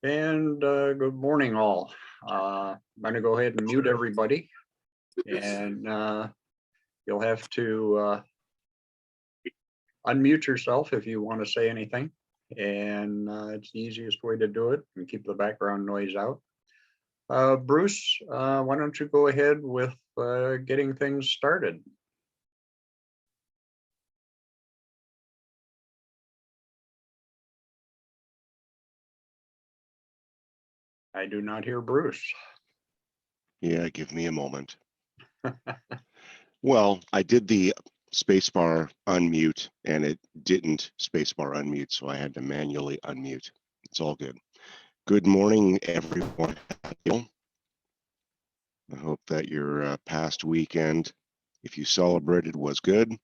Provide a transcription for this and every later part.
And good morning, all. I'm going to go ahead and mute everybody, and you'll have to unmute yourself if you want to say anything. And it's the easiest way to do it and keep the background noise out. Bruce, why don't you go ahead with getting things started? I do not hear Bruce. Yeah, give me a moment. Well, I did the spacebar unmute and it didn't spacebar unmute, so I had to manually unmute. It's all good. Good morning, everyone. I hope that your past weekend, if you celebrated, was good.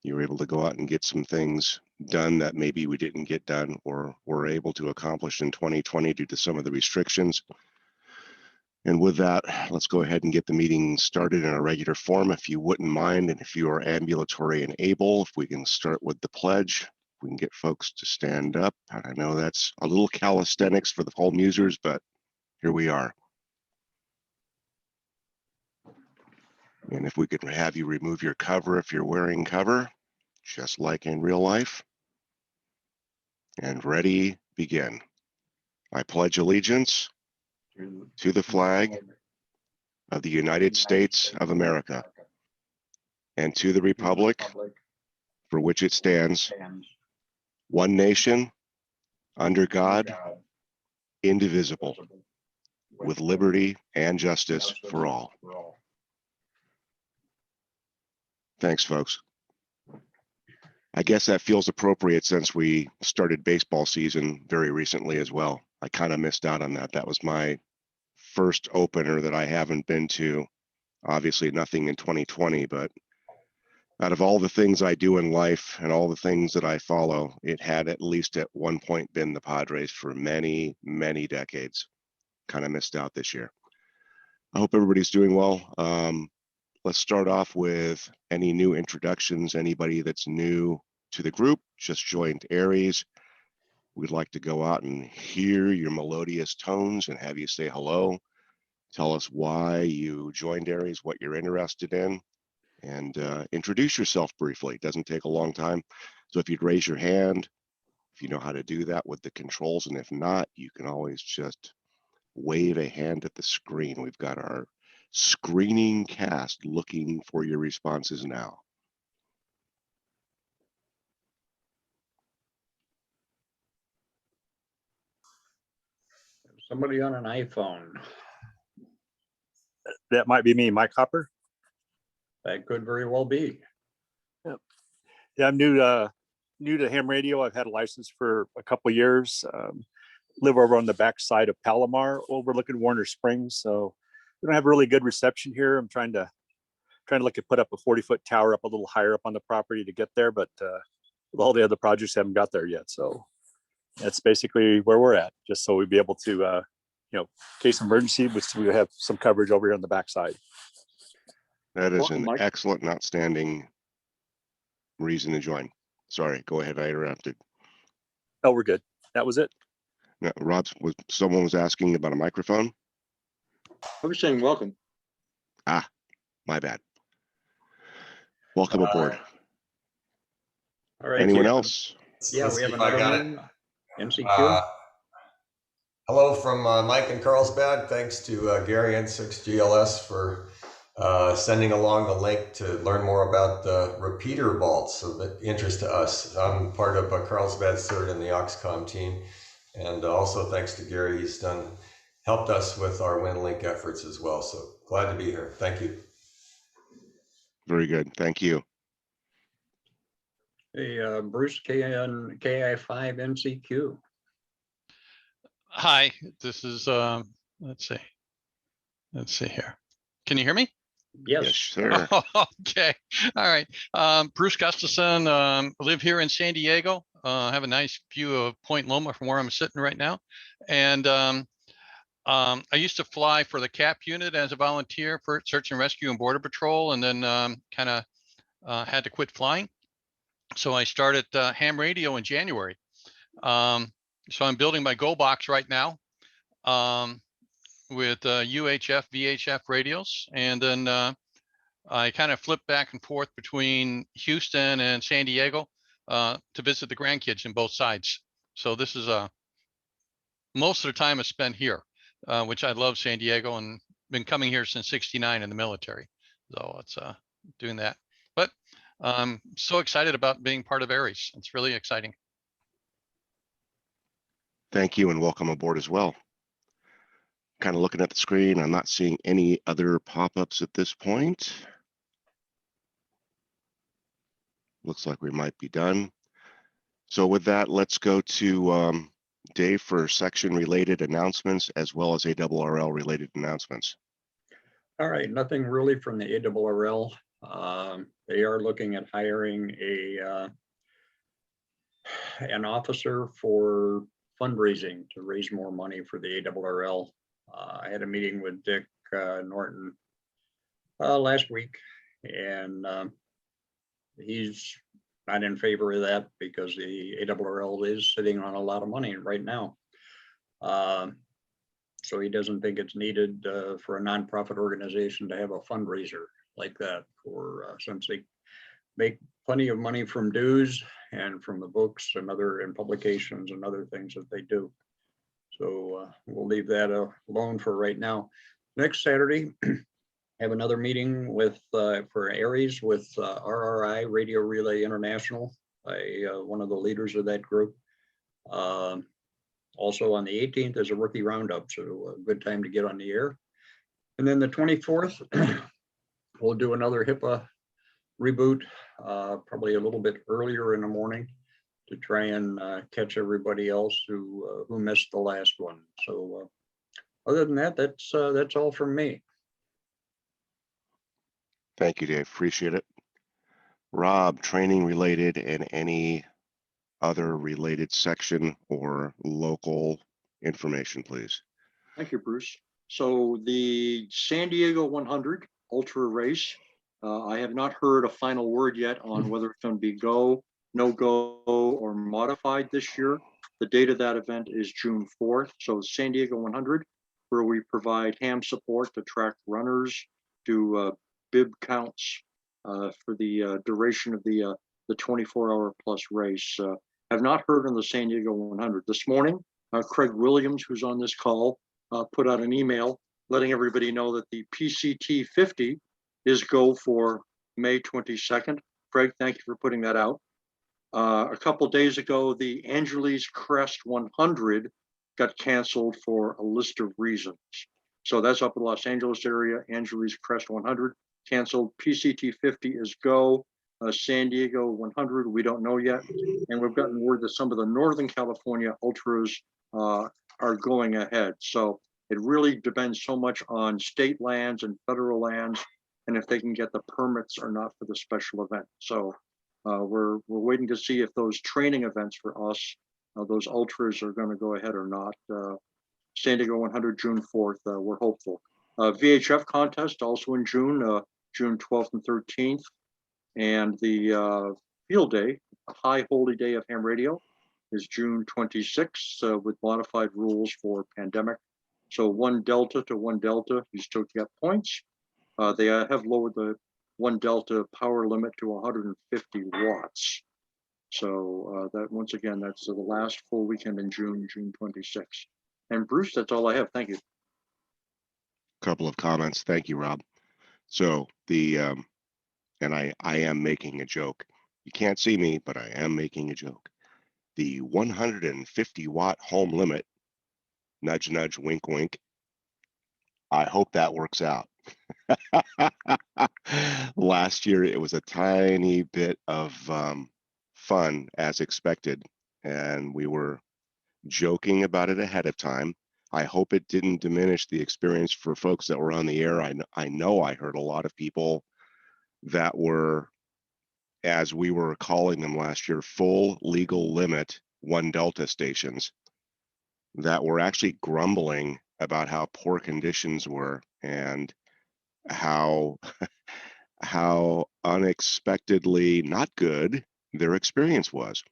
You were able to go out and get some things done that maybe we didn't get done or were able to accomplish in 2020 due to some of the restrictions. And with that, let's go ahead and get the meeting started in a regular form, if you wouldn't mind. And if you are ambulatory and able, if we can start with the pledge, we can get folks to stand up. And I know that's a little calisthenics for the home users, but here we are. And if we could have you remove your cover if you're wearing cover, just like in real life. And ready, begin. I pledge allegiance to the flag of the United States of America and to the republic for which it stands, one nation, under God, indivisible, with liberty and justice for all. Thanks, folks. I guess that feels appropriate since we started baseball season very recently as well. I kind of missed out on that. That was my first opener that I haven't been to. Obviously nothing in 2020, but out of all the things I do in life and all the things that I follow, it had at least at one point been the Padres for many, many decades. Kind of missed out this year. I hope everybody's doing well. Let's start off with any new introductions. Anybody that's new to the group, just joined ARES. We'd like to go out and hear your melodious tones and have you say hello. Tell us why you joined ARES, what you're interested in, and introduce yourself briefly. It doesn't take a long time. So if you'd raise your hand, if you know how to do that with the controls, and if not, you can always just wave a hand at the screen. We've got our screening cast looking for your responses now. Somebody on an iPhone. That might be me, Mike Hopper. That could very well be. Yep. Yeah, I'm new to ham radio. I've had a license for a couple of years. Live over on the back side of Palomar, overlooking Warner Springs. So we don't have really good reception here. I'm trying to look at put up a 40-foot tower up a little higher up on the property to get there, but all the other projects haven't got there yet. So that's basically where we're at, just so we'd be able to, in case of emergency, we have some coverage over here on the backside. That is Welcome, an Mike. excellent and outstanding reason to join. Sorry, go ahead, I interrupted. Oh, we're good. That was it. Now, Rob, someone was asking about a microphone? I was saying welcome. Ah, my bad. Welcome aboard. All right. Anyone else? Yeah, Let's we see have if I another got one. it. NCQ. Hello from Mike in Carlsbad. Thanks to Gary N6GLS for sending along the link to learn more about the repeater vaults of interest to us. I'm part of Carlsbad's third in the Oxcom team. And also thanks to Gary, he's helped us with our WinLink efforts as well. So glad to be here. Thank you. Very good, thank you. Hey, Bruce KI5NCQ. Hi, this is, let's see here. Can you hear me? Yes. Sir. Okay, all right. Bruce Gustafson, live here in San Diego. I have a nice view of Point Loma from where I'm sitting right now. And I used to fly for the CAP unit as a volunteer for Search and Rescue and Border Patrol, and then kind of had to quit flying. So I started ham radio in January. So I'm building my Go box right now with UHF, VHF radios. And then I kind of flip back and forth between Houston and San Diego to visit the grandkids in both sides. So this is most of the time is spent here, which I love San Diego and been coming here since '69 in the military. So it's doing that. But I'm so excited about being part of ARES. It's really exciting. Thank you and welcome aboard as well. Kind of looking at the screen, I'm not seeing any other pop-ups at this point. Looks like we might be done. So with that, let's go to Dave for section related announcements as well as ARRL related announcements. All right, nothing really from the ARRL. They are looking at hiring an officer for fundraising to raise more money for the ARRL. I had a meeting with Dick Norton last week, and he's not in favor of that because the ARRL is sitting on a lot of money right now. So he doesn't think it's needed for a nonprofit organization to have a fundraiser like that, for since they make plenty of money from dues and from the books and publications and other things that they do. So we'll leave that alone for right now. Next Saturday, have another meeting with for ARES with RRI, Radio Relay International, one of the leaders of that group. Also on the 18th is a rookie roundup, so a good time to get on the air. And then the 24th, we'll do another HIPAA reboot, probably a little bit earlier in the morning to try and catch everybody else who missed the last one. So other than that, that's all from me. Thank you, Dave. Appreciate it. Rob, training related and any other related section or local information, please. Thank you, Bruce. So the San Diego 100 Ultra Race, I have not heard a final word yet on whether it's going to be go, no go, or modified this year. The date of that event is June 4th. So San Diego 100, where we provide ham support to track runners, do bib counts for the duration of the 24-hour plus race. Have not heard on the San Diego 100. This morning, Craig Williams, who's on this call, put out an email letting everybody know that the PCT 50 is go for May 22nd. Craig, thank you for putting that out. A couple days ago, the Angeles Crest 100 got canceled for a list of reasons. So that's up in the Los Angeles area, Angeles Crest 100 canceled. PCT 50 is go. San Diego 100, we don't know yet. And we've gotten word that some of the Northern California ultras are going ahead. So it really depends so much on state lands and federal lands, and if they can get the permits or not for the special event. So we're waiting to see if those training events for us, those ultras are going to go ahead or not. San Diego 100, June 4th, we're hopeful. VHF contest also in June, June 12th and 13th. And the field day, a high holy day of ham radio, is June 26th with modified rules for pandemic. So 1 Delta to 1 Delta, you still get points. They have lowered the 1 Delta power limit to 150 watts. So that once again, that's the last full weekend in June, June 26th. And Bruce, that's all I have. Thank you. Couple of comments. Thank you, Rob. So the and I am making a joke. You can't see me, but I am making a joke. The 150 watt home limit, nudge, nudge, wink, wink. I hope that works out. Last year, it was a tiny bit of fun as expected, and we were joking about it ahead of time. I hope it didn't diminish the experience for folks that were on the air. I know I heard a lot of people that were, as we were calling them last year, full legal limit 1 Delta stations that were actually grumbling about how poor conditions were and how unexpectedly not good their experience was.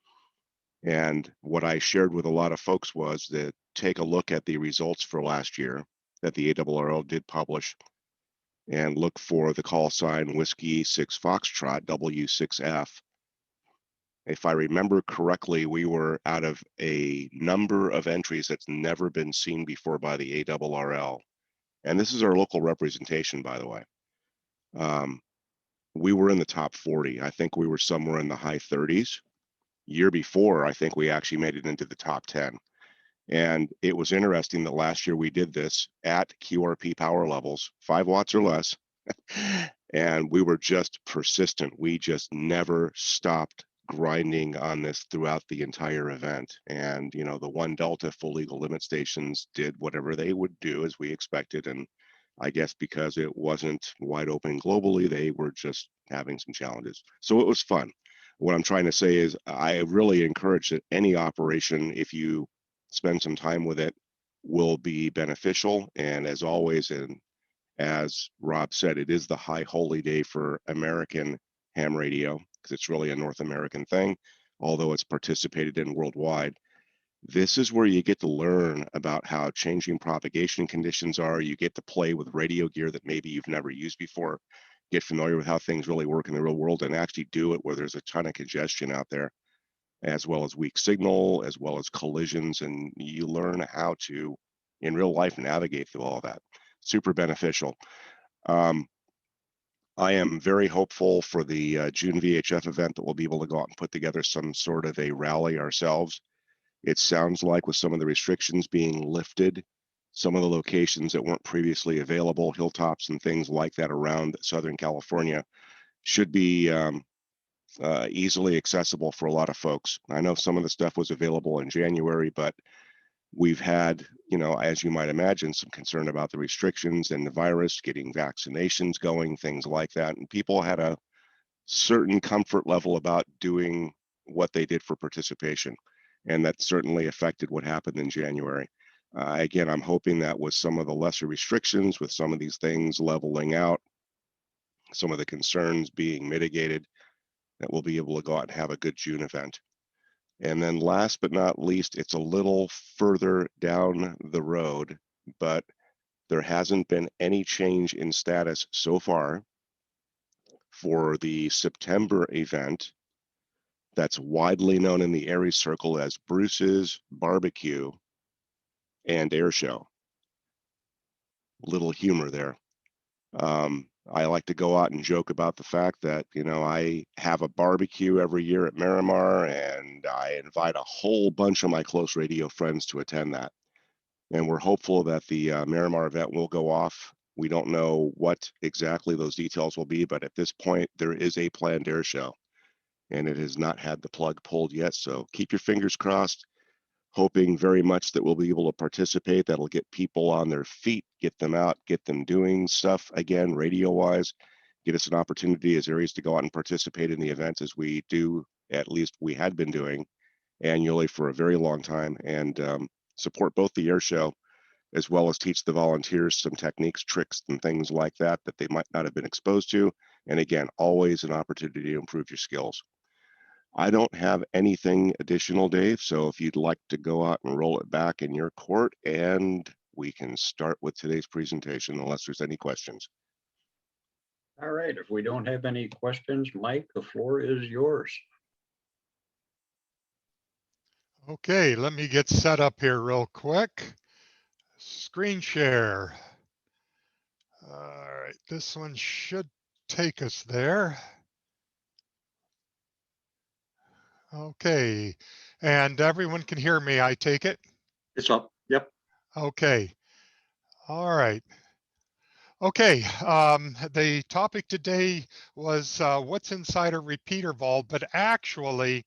And what I shared with a lot of folks was that take a look at the results for last year that the ARRL did publish and look for the call sign Whiskey 6 Foxtrot W6F. If I remember correctly, we were out of a number of entries that's never been seen before by the ARRL. And this is our local representation, by the way. We were in the top 40. I think we were somewhere in the high 30s. Year before, I think we actually made it into the top 10. And it was interesting that last year we did this at QRP power levels, 5 watts or less. And we were just persistent. We just never stopped grinding on this throughout the entire event. And, you know, the 1 Delta full legal limit stations did whatever they would do as we expected. And I guess because it wasn't wide open globally, they were just having some challenges. So it was fun. What I'm trying to say is I really encourage that any operation, if you spend some time with it, will be beneficial. And as always, and as Rob said, it is the high holy day for American ham radio because it's really a North American thing, although it's participated in worldwide. This is where you get to learn about how changing propagation conditions are. You get to play with radio gear that maybe you've never used before, get familiar with how things really work in the real world, and actually do it where there's a ton of congestion out there, as well as weak signal, as well as collisions, and you learn how to, in real life, navigate through all that. Super beneficial. I am very hopeful for the June VHF event that we'll be able to go out and put together some sort of a rally ourselves. It sounds like with some of the restrictions being lifted, some of the locations that weren't previously available, hilltops and things like that around Southern California, should be easily accessible for a lot of folks. I know some of the stuff was available in January, but we've had, you know, as you might imagine, some concern about the restrictions and the virus, getting vaccinations going, things like that. And people had a certain comfort level about doing what they did for participation. And that certainly affected what happened in January. Again, I'm hoping that with some of the lesser restrictions, with some of these things leveling out, some of the concerns being mitigated, that we'll be able to go out and have a good June event. And then last but not least, it's a little further down the road, but there hasn't been any change in status so far for the September event that's widely known in the ARES circle as Bruce's Barbecue and Air Show. Little humor there. I like to go out and joke about the fact that, you know, I have a barbecue every year at Miramar, and I invite a whole bunch of my close radio friends to attend that. And we're hopeful that the Miramar event will go off. We don't know what exactly those details will be, but at this point, there is a planned air show, and it has not had the plug pulled yet. So keep your fingers crossed, hoping very much that we'll be able to participate. That'll get people on their feet, get them out, get them doing stuff again, radio wise, get us an opportunity as ARES to go out and participate in the event as we do, at least we had been doing annually for a very long time, and support both the air show as well as teach the volunteers some techniques, tricks, and things like that that they might not have been exposed to. And again, always an opportunity to improve your skills. I don't have anything additional, Dave, so if you'd like to go out and roll it back in your court, and we can start with today's presentation unless there's any questions. All right, if we don't have any questions, Mike, the floor is yours. Okay, let me get set up here real quick. Screen share. All right, this one should take us there. Okay, and everyone can hear me, I take it? It's up. Yep. Okay, all right. Okay, the topic today was what's inside a repeater vault, but actually,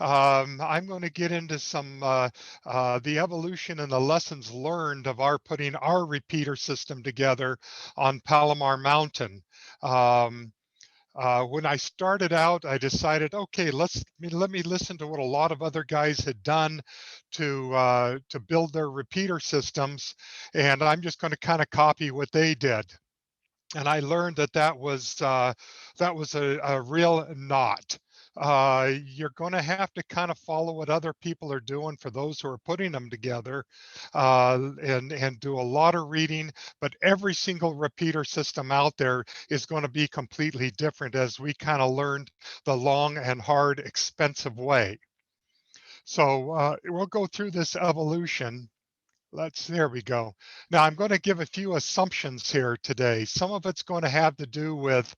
I'm going to get into some the evolution and the lessons learned of our putting our repeater system together on Palomar Mountain. When I started out, I decided, okay, let me listen to what a lot of other guys had done to build their repeater systems, and I'm just going to kind of copy what they did. And I learned that that was a real knot. you're going to have to kind of follow what other people are doing for those who are putting them together, and do a lot of reading. But every single repeater system out there is going to be completely different, as we kind of learned the long and hard, expensive way. So we'll go through this evolution. There we go. Now I'm going to give a few assumptions here today. Some of it's going to have to do with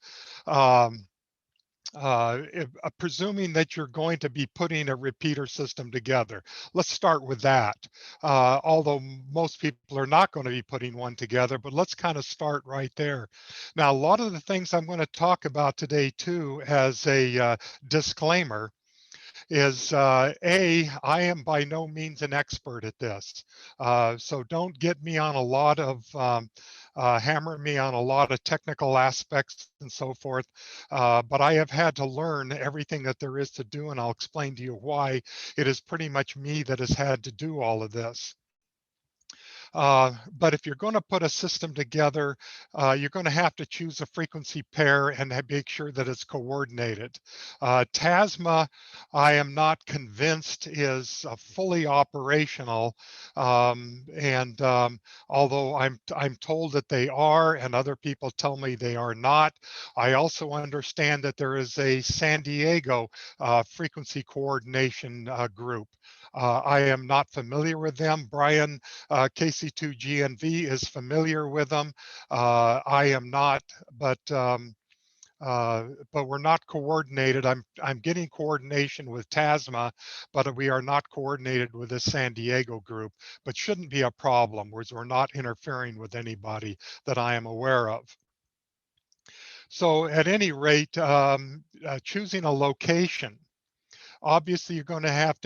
presuming that you're going to be putting a repeater system together. Let's start with that. Although most people are not going to be putting one together, but let's kind of start right there. Now, a lot of the things I'm going to talk about today too, as a disclaimer, is I am by no means an expert at this. So don't get me on a lot of, hammer me on a lot of technical aspects and so forth. But I have had to learn everything that there is to do, and I'll explain to you why it is pretty much me that has had to do all of this. But if you're going to put a system together, you're going to have to choose a frequency pair and make sure that it's coordinated. TASMA, I am not convinced is fully operational, and although I'm told that they are, and other people tell me they are not. I also understand that there is a San Diego frequency coordination group. I am not familiar with them. Brian, KC2GNV is familiar with them. I am not, but we're not coordinated. I'm getting coordination with TASMA, but we are not coordinated with the San Diego group, but shouldn't be a problem, whereas we're not interfering with anybody that I am aware of. So at any rate, choosing a location. Obviously, you're going to have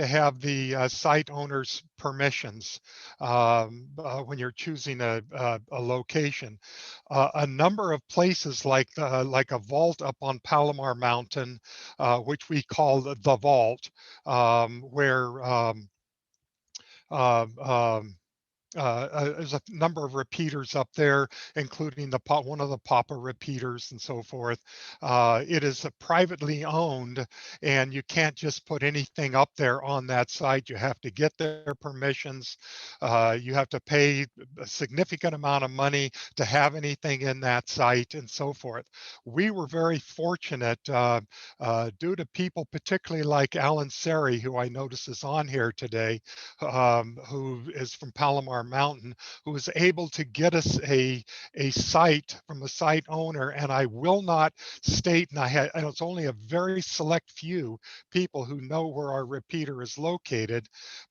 the site owner's permissions when you're choosing a location. A number of places like a vault up on Palomar Mountain, which we call the vault, where there's a number of repeaters up there, including one of the Papa repeaters and so forth. It is privately owned, and you can't just put anything up there on that site. You have to get their permissions. You have to pay a significant amount of money to have anything in that site and so forth. We were very fortunate due to people, particularly like Alan Seri, who I notice is on here today, who is from Palomar Mountain, who was able to get us a site from a site owner. And I will not state, and it's only a very select few people who know where our repeater is located,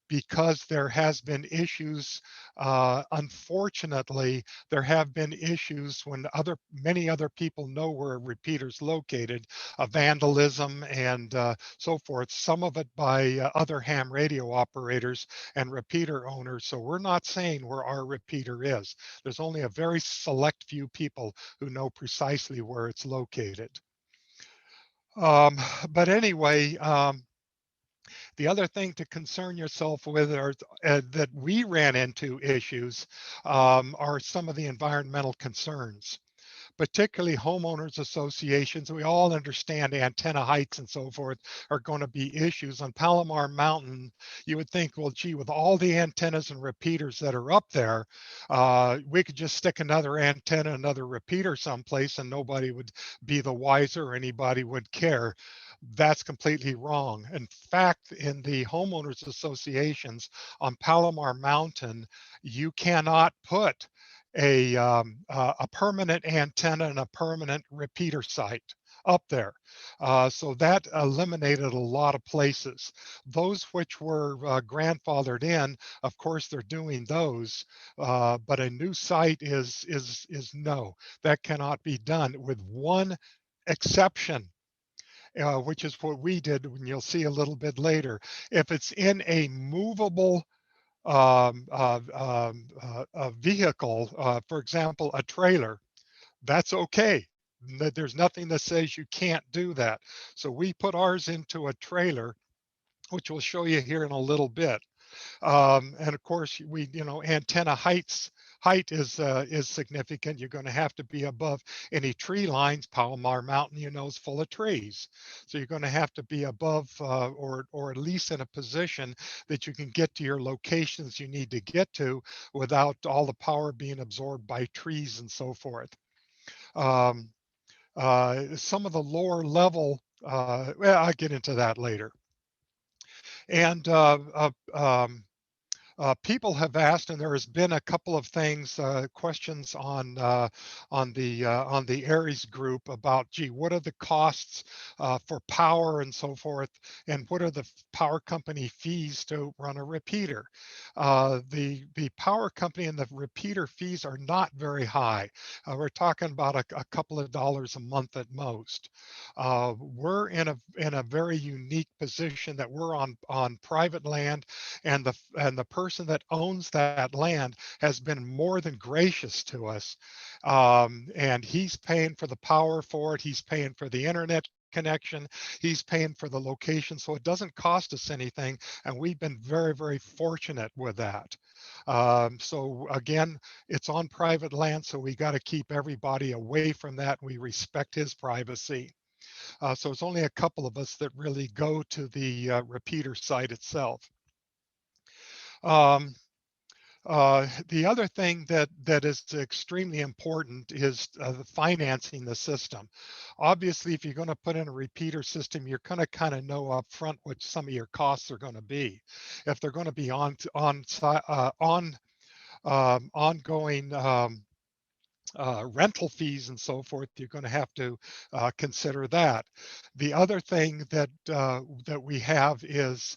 because there has been issues. Unfortunately, there have been issues when many other people know where a repeater is located, vandalism and so forth, some of it by other ham radio operators and repeater owners. So we're not saying where our repeater is. There's only a very select few people who know precisely where it's located. But anyway, the other thing to concern yourself with are that we ran into issues are some of the environmental concerns, particularly homeowners associations. We all understand antenna heights and so forth are going to be issues. On Palomar Mountain, you would think, well, gee, with all the antennas and repeaters that are up there, we could just stick another antenna, another repeater someplace, and nobody would be the wiser or anybody would care. That's completely wrong. In fact, in the homeowners associations on Palomar Mountain, you cannot put a permanent antenna and a permanent repeater site up there. So that eliminated a lot of places. Those which were grandfathered in, of course, they're doing those, but a new site is no, that cannot be done, with one exception. Which is what we did, and you'll see a little bit later. If it's in a movable a vehicle, for example, a trailer, that's okay. There's nothing that says you can't do that. So we put ours into a trailer, which we'll show you here in a little bit. And of course, antenna heights height is significant. You're going to have to be above any tree lines. Palomar Mountain, you know, is full of trees. So you're going to have to be above or at least in a position that you can get to your locations you need to get to without all the power being absorbed by trees and so forth. Some of the lower level, well, I'll get into that later. And people have asked, and there has been a couple of things, questions on the ARES group about, gee, what are the costs for power and so forth, and what are the power company fees to run a repeater? The power company and the repeater fees are not very high. We're talking about a couple of dollars a month at most. We're in a very unique position that we're on private land, and the person that owns that land has been more than gracious to us, and he's paying for the power for it. He's paying for the internet connection. He's paying for the location, so it doesn't cost us anything, and we've been very, very fortunate with that. So again, it's on private land, so we got to keep everybody away from that. We respect his privacy. So it's only a couple of us that really go to the repeater site itself. The other thing that is extremely important is the financing the system. Obviously, if you're going to put in a repeater system, you're going to kind of know up front what some of your costs are going to be. If they're going to be ongoing rental fees and so forth, you're going to have to consider that. The other thing that we have is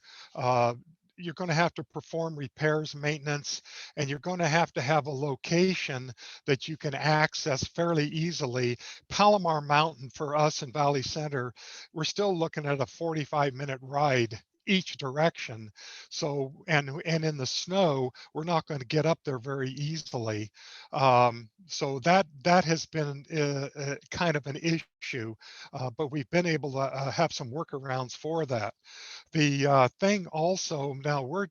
you're going to have to perform repairs, maintenance, and you're going to have a location that you can access fairly easily. Palomar Mountain for us in Valley Center, we're still looking at a 45-minute ride each direction. So, and in the snow, we're not going to get up there very easily. So that has been kind of an issue, but we've been able to have some workarounds for that. The thing also, now we're,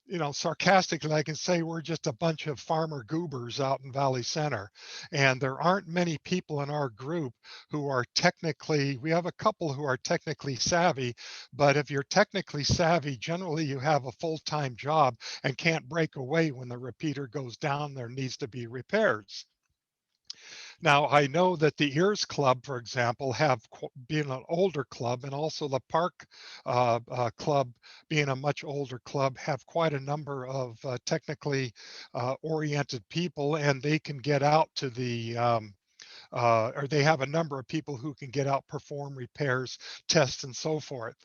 you know, sarcastically, I can say we're just a bunch of farmer goobers out in Valley Center. And there aren't many people in our group who are technically, we have a couple who are technically savvy, but if you're technically savvy, generally you have a full-time job and can't break away when the repeater goes down, there needs to be repairs. Now, I know that the ARES Club, for example, being an older club, and also the Park Club being a much older club, have quite a number of technically oriented people, and they can get out to the or they have a number of people who can get out, perform repairs, tests, and so forth.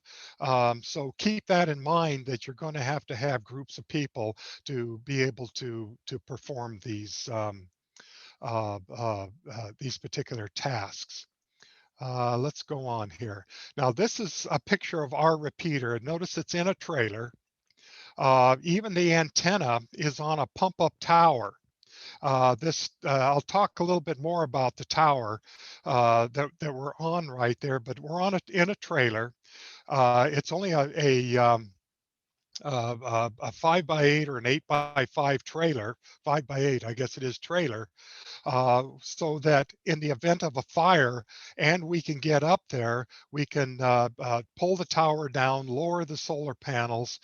So keep that in mind, that you're going to have groups of people to be able to perform these particular tasks. Let's go on here. Now, this is a picture of our repeater. Notice it's in a trailer. Even the antenna is on a pump-up tower. I'll talk a little bit more about the tower that we're on right there, but we're on in a trailer. It's only a 5x8 or an 8x5 trailer, 5x8, I guess it is, trailer. So that in the event of a fire and we can get up there, we can pull the tower down, lower the solar panels,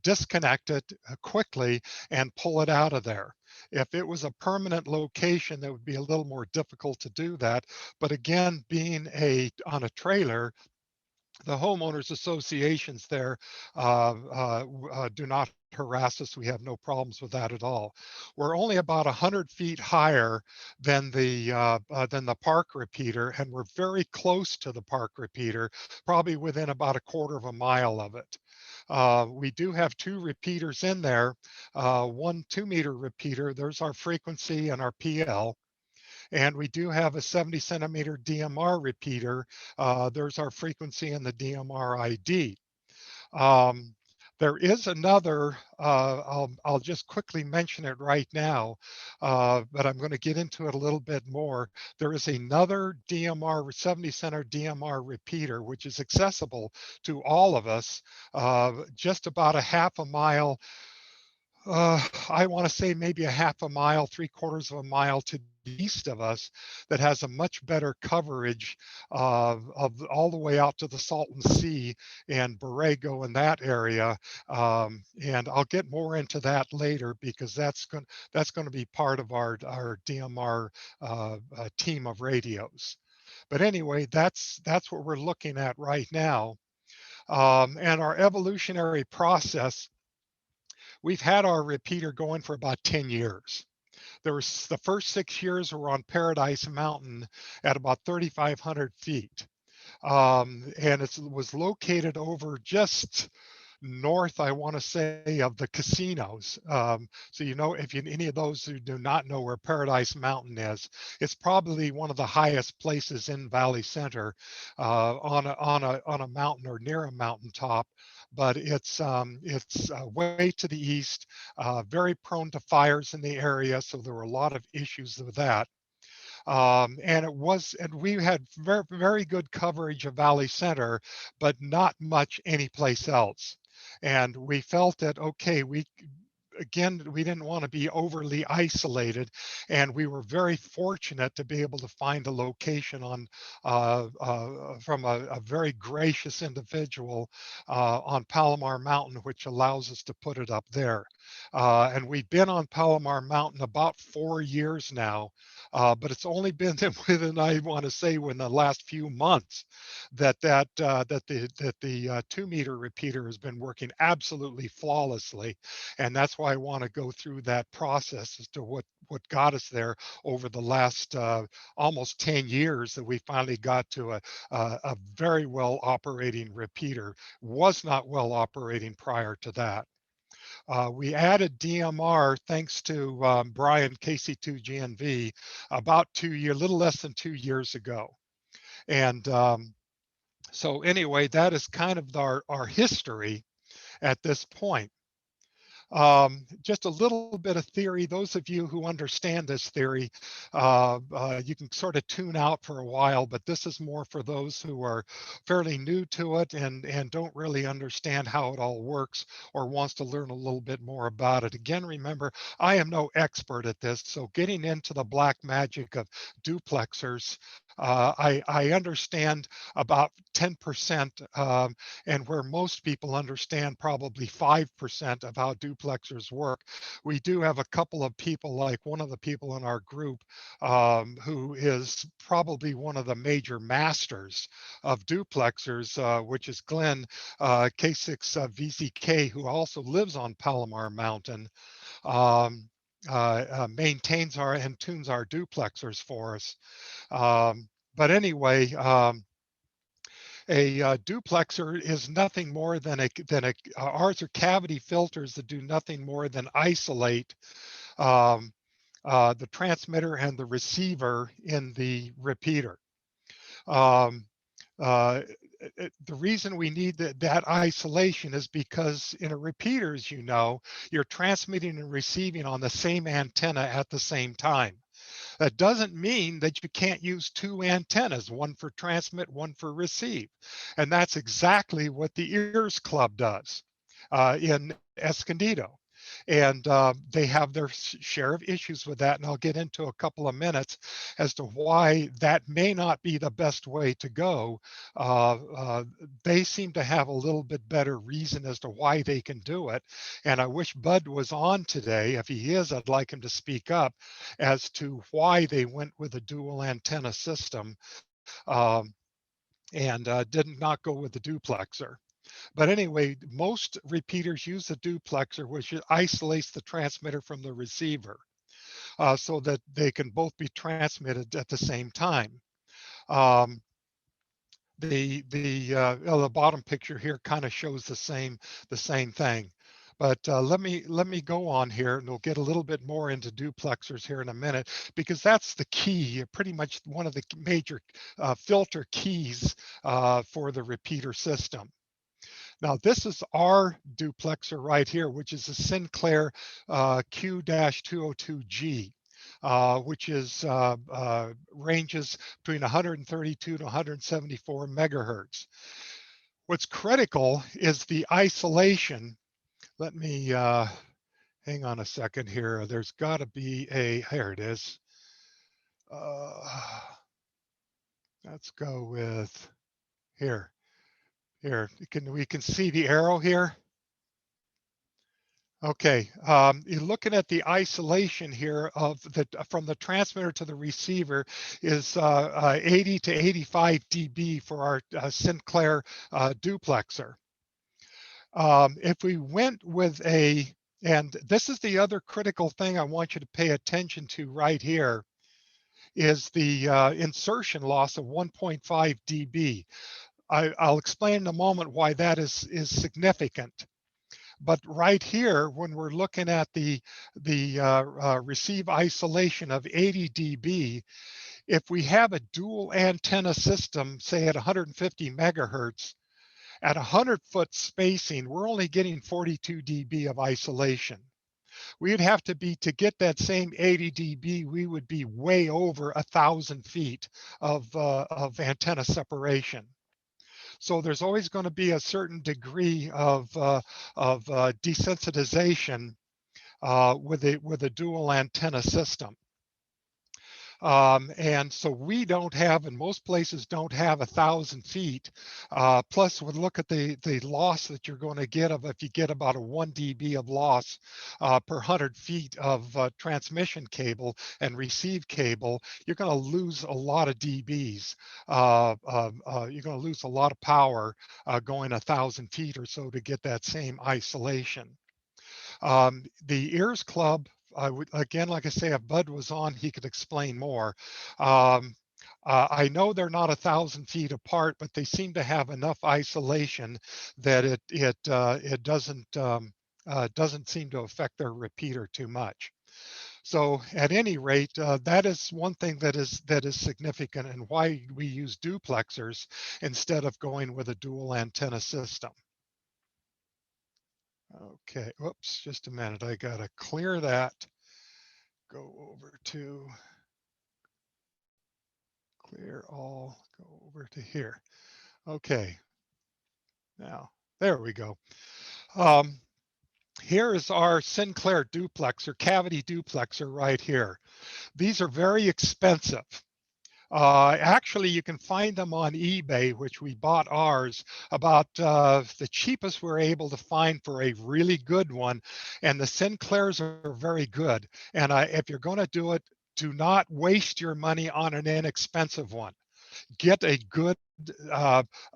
disconnect it quickly, and pull it out of there. If it was a permanent location, that would be a little more difficult to do that. But again, being on a trailer, the homeowners associations there do not harass us. We have no problems with that at all. We're only about 100 feet higher than the park repeater, and we're very close to the park repeater, probably within about a quarter of a mile of it. We do have two repeaters in there, one 2-meter repeater. There's our frequency and our PL. And we do have a 70 centimeter DMR repeater. There's our frequency and the DMR ID. There is another, I'll just quickly mention it right now, but I'm going to get into it a little bit more. There is another DMR, 70 center DMR repeater, which is accessible to all of us, just about a half a mile I want to say maybe a half a mile, 3/4 of a mile to the east of us that has a much better coverage of all the way out to the Salton Sea and Borrego in that area. And I'll get more into that later because that's going to be part of our DMR team of radios. But anyway, that's what we're looking at right now. And our evolutionary process, we've had our repeater going for about 10 years. There was the first 6 years were on Paradise Mountain at about 3,500 feet. And it was located over just north, I want to say, of the casinos. So, you know, if any of those who do not know where Paradise Mountain is, it's probably one of the highest places in Valley Center on a mountain or near a mountaintop. But it's way to the east, very prone to fires in the area. So there were a lot of issues with that. And we had very, very good coverage of Valley Center, but not much anyplace else. And we felt that, okay, we didn't want to be overly isolated, and we were very fortunate to be able to find a location on from a very gracious individual on Palomar Mountain, which allows us to put it up there. And we've been on Palomar Mountain about 4 years now, but it's only been within, I want to say, in the last few months that the 2-meter repeater has been working absolutely flawlessly, and that's why I want to go through that process as to what got us there over the last almost 10 years that we finally got to a very well operating repeater. Was not well operating prior to that. We added DMR thanks to Brian KC2GNV about little less than 2 years ago. And so anyway, that is kind of our history at this point. Just a little bit of theory. Those of you who understand this theory, you can sort of tune out for a while, but this is more for those who are fairly new to it and don't really understand how it all works or wants to learn a little bit more about it. Again, remember, I am no expert at this, so getting into the black magic of duplexers, I understand about 10%, and where most people understand probably 5% of how duplexers work. We do have a couple of people, like one of the people in our group, who is probably one of the major masters of duplexers, which is Glenn K6 VCK, who also lives on Palomar Mountain. Maintains and tunes our duplexers for us. But anyway, a duplexer is nothing more than ours are cavity filters that do nothing more than isolate the transmitter and the receiver in the repeater. The reason we need that isolation is because in a repeater, as you know, you're transmitting and receiving on the same antenna at the same time. That doesn't mean that you can't use two antennas, one for transmit, one for receive. And that's exactly what the ARES Club does in Escondido. And they have their share of issues with that. And I'll get into a couple of minutes as to why that may not be the best way to go. They seem to have a little bit better reason as to why they can do it. And I wish Bud was on today. If he is, I'd like him to speak up as to why they went with a dual antenna system and did not go with the duplexer. But anyway, most repeaters use a duplexer, which isolates the transmitter from the receiver so that they can both be transmitted at the same time. The bottom picture here kind of shows the same thing. But let me go on here, and we'll get a little bit more into duplexers here in a minute, because that's the key, pretty much one of the major filter keys for the repeater system. Now, this is our duplexer right here, which is a Sinclair Q-202G, which is ranges between 132 to 174 megahertz. What's critical is the isolation. Let me hang on a second here. There's got to be a, here it is. Let's go with here. Here, we can see the arrow here. Okay, you're looking at the isolation here of from the transmitter to the receiver is 80 to 85 dB for our Sinclair duplexer. If we went with and this is the other critical thing I want you to pay attention to right here, is the insertion loss of 1.5 dB. I'll explain in a moment why that is significant. But right here, when we're looking at the receive isolation of 80 dB, if we have a dual antenna system, say at 150 megahertz, at 100-foot spacing, we're only getting 42 dB of isolation. We'd have to be, to get that same 80 dB, we would be way over 1,000 feet of antenna separation. So there's always going to be a certain degree of desensitization with a dual antenna system. And so we don't have, and most places don't have 1,000 feet. Plus, we look at the loss that you're going to get if you get about a 1 dB of loss per 100 feet of transmission cable and receive cable, you're going to lose a lot of dBs. You're going to lose a lot of power going 1,000 feet or so to get that same isolation. The ARES Club, again, like I say, if Bud was on, he could explain more. I know they're not 1,000 feet apart, but they seem to have enough isolation that it doesn't seem to affect their repeater too much. So at any rate, that is one thing that is significant and why we use duplexers instead of going with a dual antenna system. Okay, whoops, just a minute. I gotta clear that. Go over to clear all, go over to here. Okay, now there we go. Here is our Sinclair duplexer, cavity duplexer right here. These are very expensive. Actually, you can find them on eBay, which we bought ours, about the cheapest we're able to find for a really good one. And the Sinclairs are very good. And if you're going to do it, do not waste your money on an inexpensive one. Get a good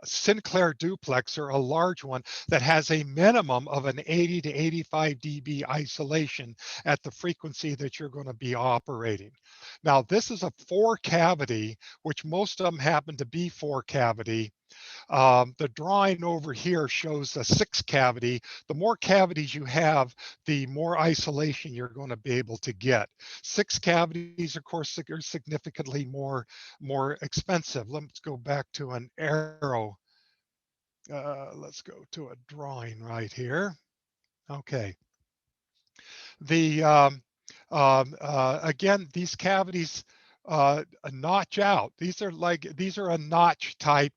Sinclair duplexer, a large one that has a minimum of an 80 to 85 dB isolation at the frequency that you're going to be operating. Now, this is a 4-cavity, which most of them happen to be 4-cavity. The drawing over here shows a 6-cavity. The more cavities you have, the more isolation you're going to be able to get. 6 cavities, of course, are significantly more expensive. Let's go back to an arrow. Let's go to a drawing right here. Okay. Again, these cavities notch out. These are a notch type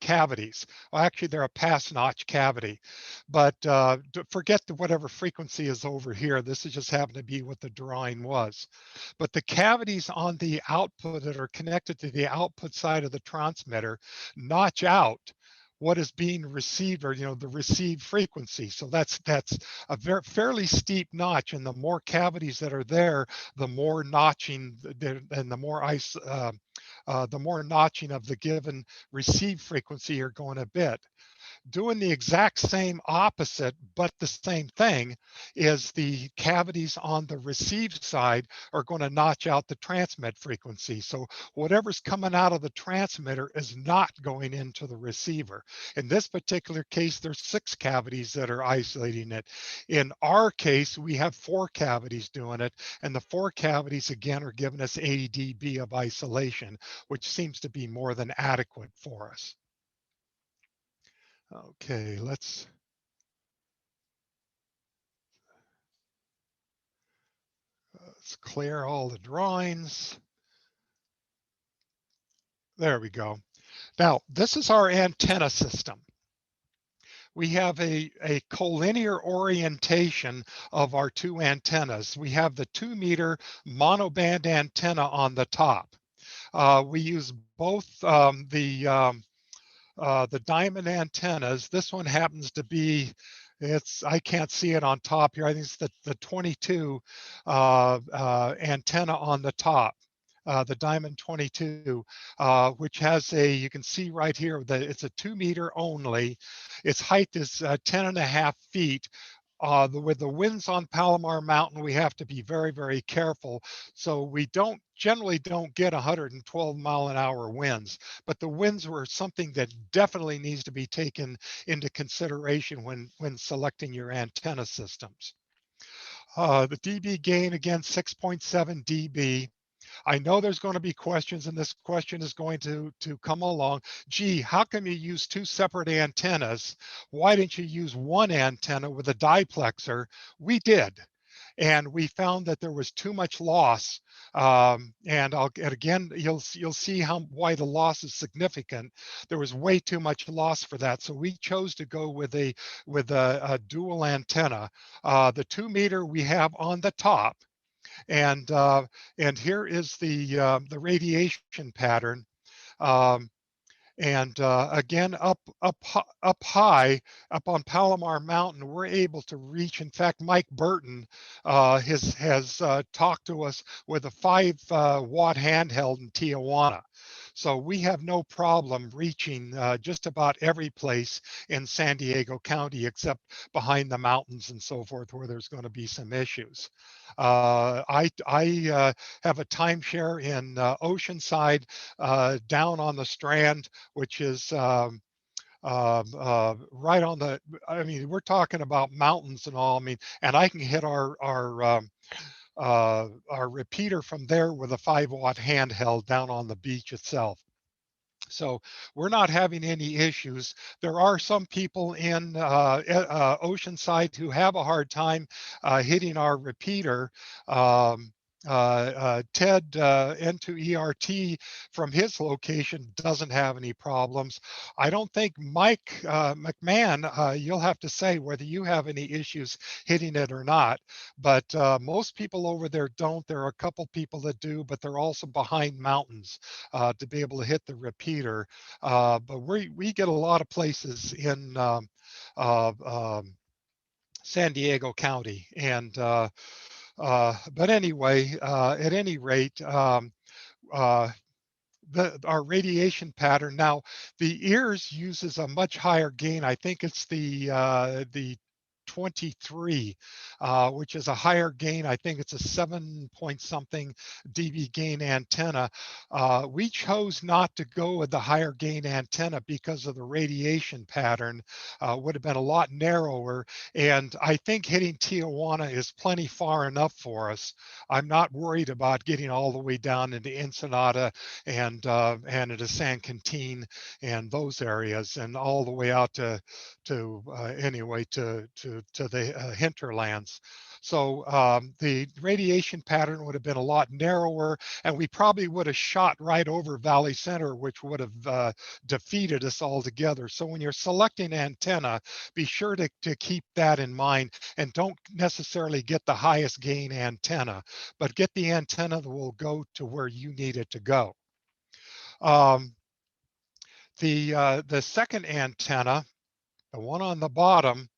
cavities. Well, actually, they're a pass notch cavity, but forget whatever frequency is over here. This is just happened to be what the drawing was. But the cavities on the output that are connected to the output side of the transmitter notch out what is being received, or the received frequency. So that's a fairly steep notch, and the more cavities that are there, the more notching and the more notching of the given received frequency you're going to bit. Doing the exact same opposite, but the same thing, is the cavities on the receive side are going to notch out the transmit frequency. So whatever's coming out of the transmitter is not going into the receiver. In this particular case, there's 6 cavities that are isolating it. In our case, we have 4 cavities doing it, and the 4 cavities again are giving us 80 dB of isolation, which seems to be more than adequate for us. Okay, let's clear all the drawings. There we go. Now, this is our antenna system. we have a collinear orientation of our two antennas. We have the 2-meter monoband antenna on the top. We use both the diamond antennas. This one happens to be, I can't see it on top here. I think it's the 22 antenna on the top. The Diamond 22, which has you can see right here that it's a 2-meter only. Its height is 10.5 feet. With the winds on Palomar Mountain, we have to be very, very careful. So we generally don't get 112-mile-an-hour winds, but the winds were something that definitely needs to be taken into consideration when selecting your antenna systems. The dB gain, again, 6.7 dB. I know there's going to be questions, and this question is going to come along. Gee, how come you use 2 separate antennas? Why didn't you use one antenna with a diplexer? We did, and we found that there was too much loss. And again, you'll see why the loss is significant. There was way too much loss for that, so we chose to go with a dual antenna. The 2-meter we have on the top. And here is the radiation pattern. Again, up high, up on Palomar Mountain, we're able to reach. In fact, Mike Burton has talked to us with a 5-watt handheld in Tijuana. So we have no problem reaching just about every place in San Diego County, except behind the mountains and so forth, where there's going to be some issues. I have a timeshare in Oceanside, down on the Strand, which is right on the, I mean, we're talking about mountains and all. I mean, and I can hit our repeater from there with a 5-watt handheld down on the beach itself. So we're not having any issues. There are some people in Oceanside who have a hard time hitting our repeater. Ted N2ERT from his location doesn't have any problems. I don't think Mike McMahon, you'll have to say whether you have any issues hitting it or not, but most people over there don't. There are a couple people that do, but they're also behind mountains to be able to hit the repeater. But we get a lot of places in San Diego County, and but anyway, at any rate, our radiation pattern. Now, the ARES uses a much higher gain. I think it's the 23, which is a higher gain. I think it's a 7-point-something dB gain antenna. We chose not to go with the higher gain antenna because of the radiation pattern. Would have been a lot narrower, and I think hitting Tijuana is plenty far enough for us. I'm not worried about getting all the way down into Ensenada and into San Quintin and those areas, and all the way out to the hinterlands. So the radiation pattern would have been a lot narrower, and we probably would have shot right over Valley Center, which would have defeated us altogether. So when you're selecting antenna, be sure to keep that in mind, and don't necessarily get the highest gain antenna, but get the antenna that will go to where you need it to go. The second antenna, the one on the bottom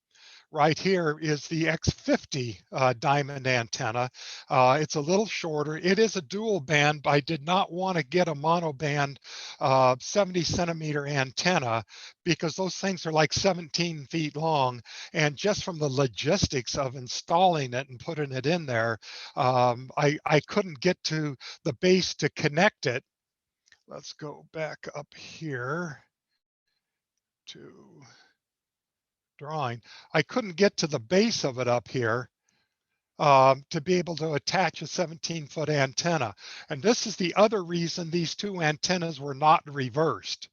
right here, is the X50 diamond antenna. It's a little shorter. It is a dual band, but I did not want to get a monoband 70-centimeter antenna because those things are like 17 feet long. And just from the logistics of installing it and putting it in there, I couldn't get to the base to connect it. Let's go back up here to drawing. I couldn't get to the base of it up here to be able to attach a 17-foot antenna. And this is the other reason these two antennas were not reversed.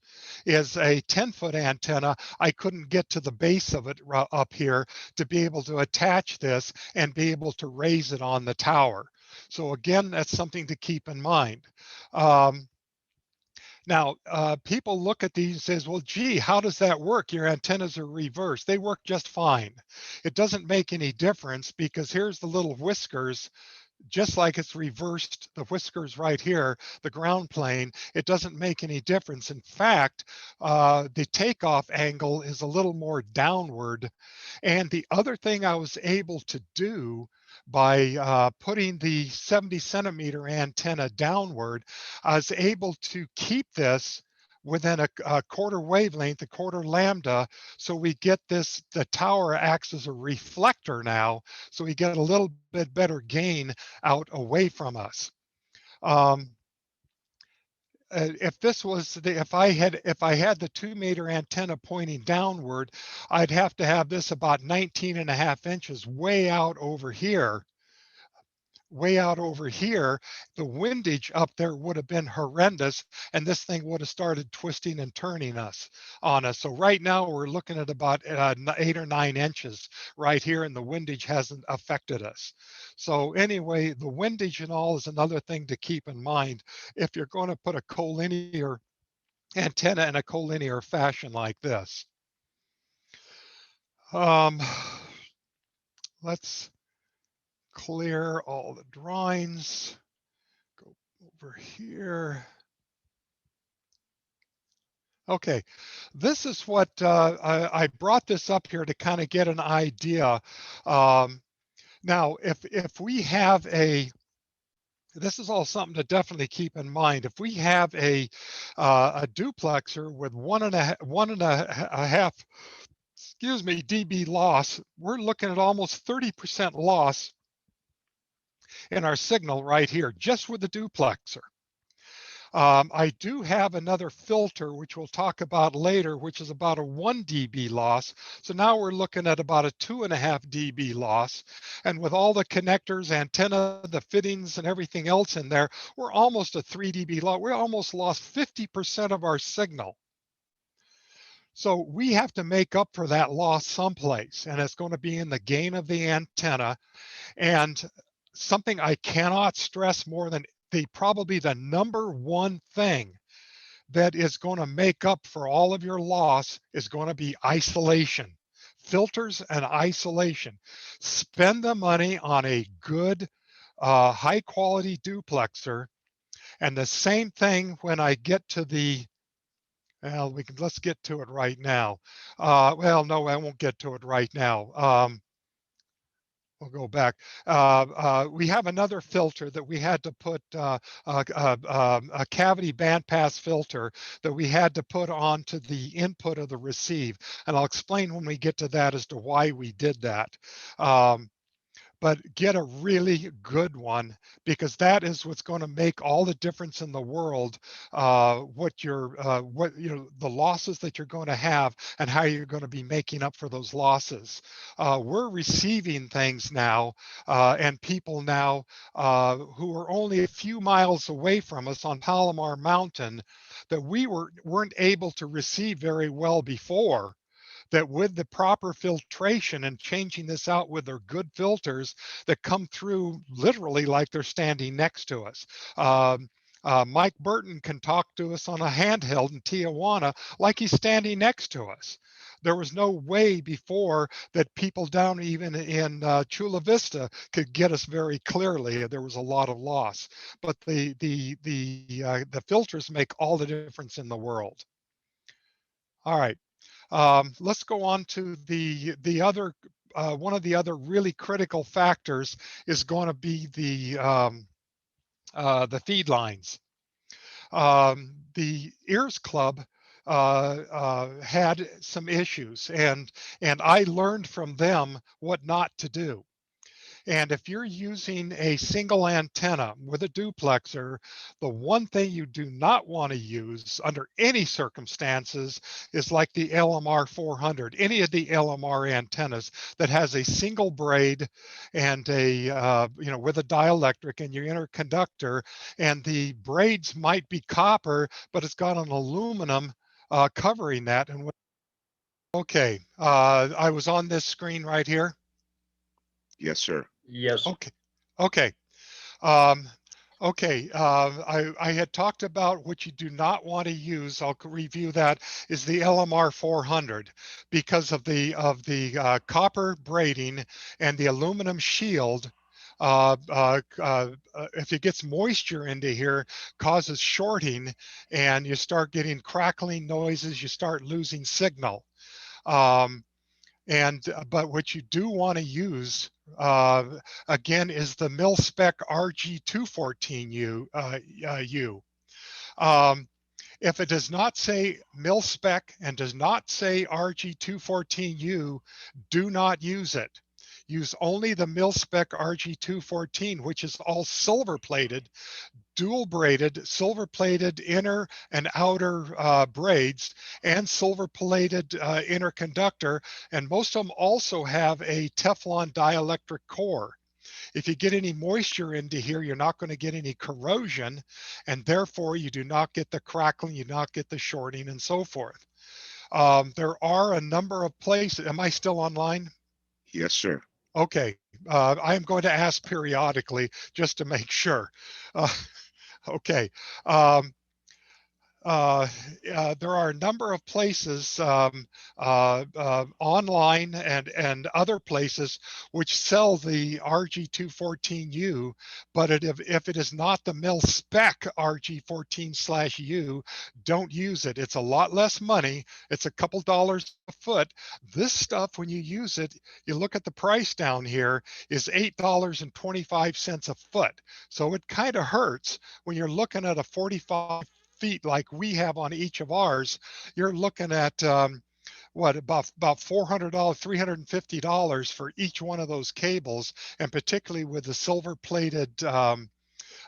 Is a 10-foot antenna, I couldn't get to the base of it up here to be able to attach this and be able to raise it on the tower. So again, that's something to keep in mind. Now, people look at these and says, well, gee, how does that work? Your antennas are reversed. They work just fine. It doesn't make any difference because here's the little whiskers, just like it's reversed, the whiskers right here, the ground plane, it doesn't make any difference. In fact, the takeoff angle is a little more downward. And the other thing I was able to do by putting the 70 centimeter antenna downward, I was able to keep this within a quarter wavelength, a quarter lambda. So we get this, the tower acts as a reflector now. So we get a little bit better gain out away from us. If this was the, if I had the 2-meter antenna pointing downward, I'd have to have this about 19.5 inches way out over here. Way out over here, the windage up there would have been horrendous, and this thing would have started twisting and turning on us. So right now we're looking at about 8 or 9 inches right here, and the windage hasn't affected us. So anyway, the windage and all is another thing to keep in mind if you're going to put a collinear antenna in a collinear fashion like this. Let's clear all the drawings, go over here. Okay, this is what I brought this up here to kind of get an idea. Now, if we have this is all something to definitely keep in mind. If we have a duplexer with one and a half, excuse me, dB loss, we're looking at almost 30% loss in our signal right here, just with the duplexer. I do have another filter, which we'll talk about later, which is about a 1 dB loss. So now we're looking at about a 2.5 dB loss. And with all the connectors, antenna, the fittings, and everything else in there, we're almost a 3 dB loss. We almost lost 50% of our signal. So we have to make up for that loss someplace, and it's going to be in the gain of the antenna. And something I cannot stress more than probably the #1 thing that is going to make up for all of your loss is going to be isolation, filters and isolation. Spend the money on a good, high quality duplexer. And the same thing when I get to the, well, let's get to it right now. Well, no, I won't get to it right now. We'll go back. We have another filter that we had to put, a cavity bandpass filter that we had to put onto the input of the receive. And I'll explain when we get to that as to why we did that. But get a really good one, because that is what's going to make all the difference in the world. The losses that you're going to have and how you're going to be making up for those losses. We're receiving things now, and people now who are only a few miles away from us on Palomar Mountain that we weren't able to receive very well before. That with the proper filtration and changing this out with their good filters that come through literally like they're standing next to us. Mike Burton can talk to us on a handheld in Tijuana like he's standing next to us. There was no way before that people down even in Chula Vista could get us very clearly. There was a lot of loss, but the filters make all the difference in the world. All right. Let's go on to the other, one of the other really critical factors is going to be the feed lines. The ARES Club had some issues, and I learned from them what not to do. And if you're using a single antenna with a duplexer, the one thing you do not want to use under any circumstances is like the LMR 400, any of the LMR antennas that has a single braid and a, with a dielectric and your interconductor, and the braids might be copper, but it's got an aluminum covering that. And okay, I was on this screen right here. Yes, sir. Yes. Okay. Okay. Okay, I had talked about what you do not want to use. I'll review that. Is the LMR 400 because of the copper braiding and the aluminum shield. If it gets moisture into here, causes shorting, and you start getting crackling noises. You start losing signal. But what you do want to use again is the mil-spec RG214U. If it does not say mil-spec and does not say RG214U, do not use it. Use only the mil-spec RG214, which is all silver plated, dual braided, silver plated inner and outer braids, and silver plated inner conductor. And most of them also have a Teflon dielectric core. If you get any moisture into here, you're not going to get any corrosion, and therefore you do not get the crackling, you do not get the shorting, and so forth. There are a number of places. Am I still online? Yes, sir. Okay. I am going to ask periodically just to make sure. Okay. There are a number of places online and other places which sell the RG214U, but if it is not the mil-spec RG14/U, don't use it. It's a lot less money. It's a couple dollars a foot. This stuff, when you use it, you look at the price down here, is $8.25 a foot. So it kind of hurts when you're looking at a 45 feet like we have on each of ours. You're looking at what, about $400, $350 for each one of those cables, and particularly with the silver plated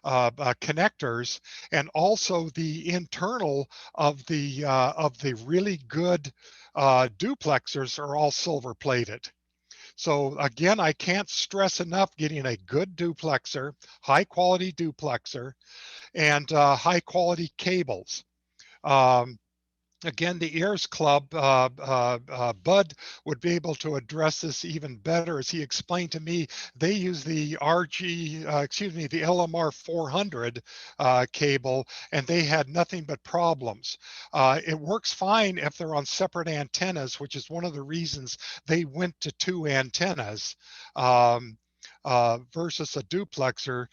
connectors, and also the internal of the really good duplexers are all silver plated. So again, I can't stress enough getting a good duplexer, high quality duplexer, and high quality cables. Again, the ARES Club, Bud would be able to address this even better. As he explained to me, they use the the LMR 400 cable, and they had nothing but problems. It works fine if they're on separate antennas, which is one of the reasons they went to 2 antennas. Versus a duplexer,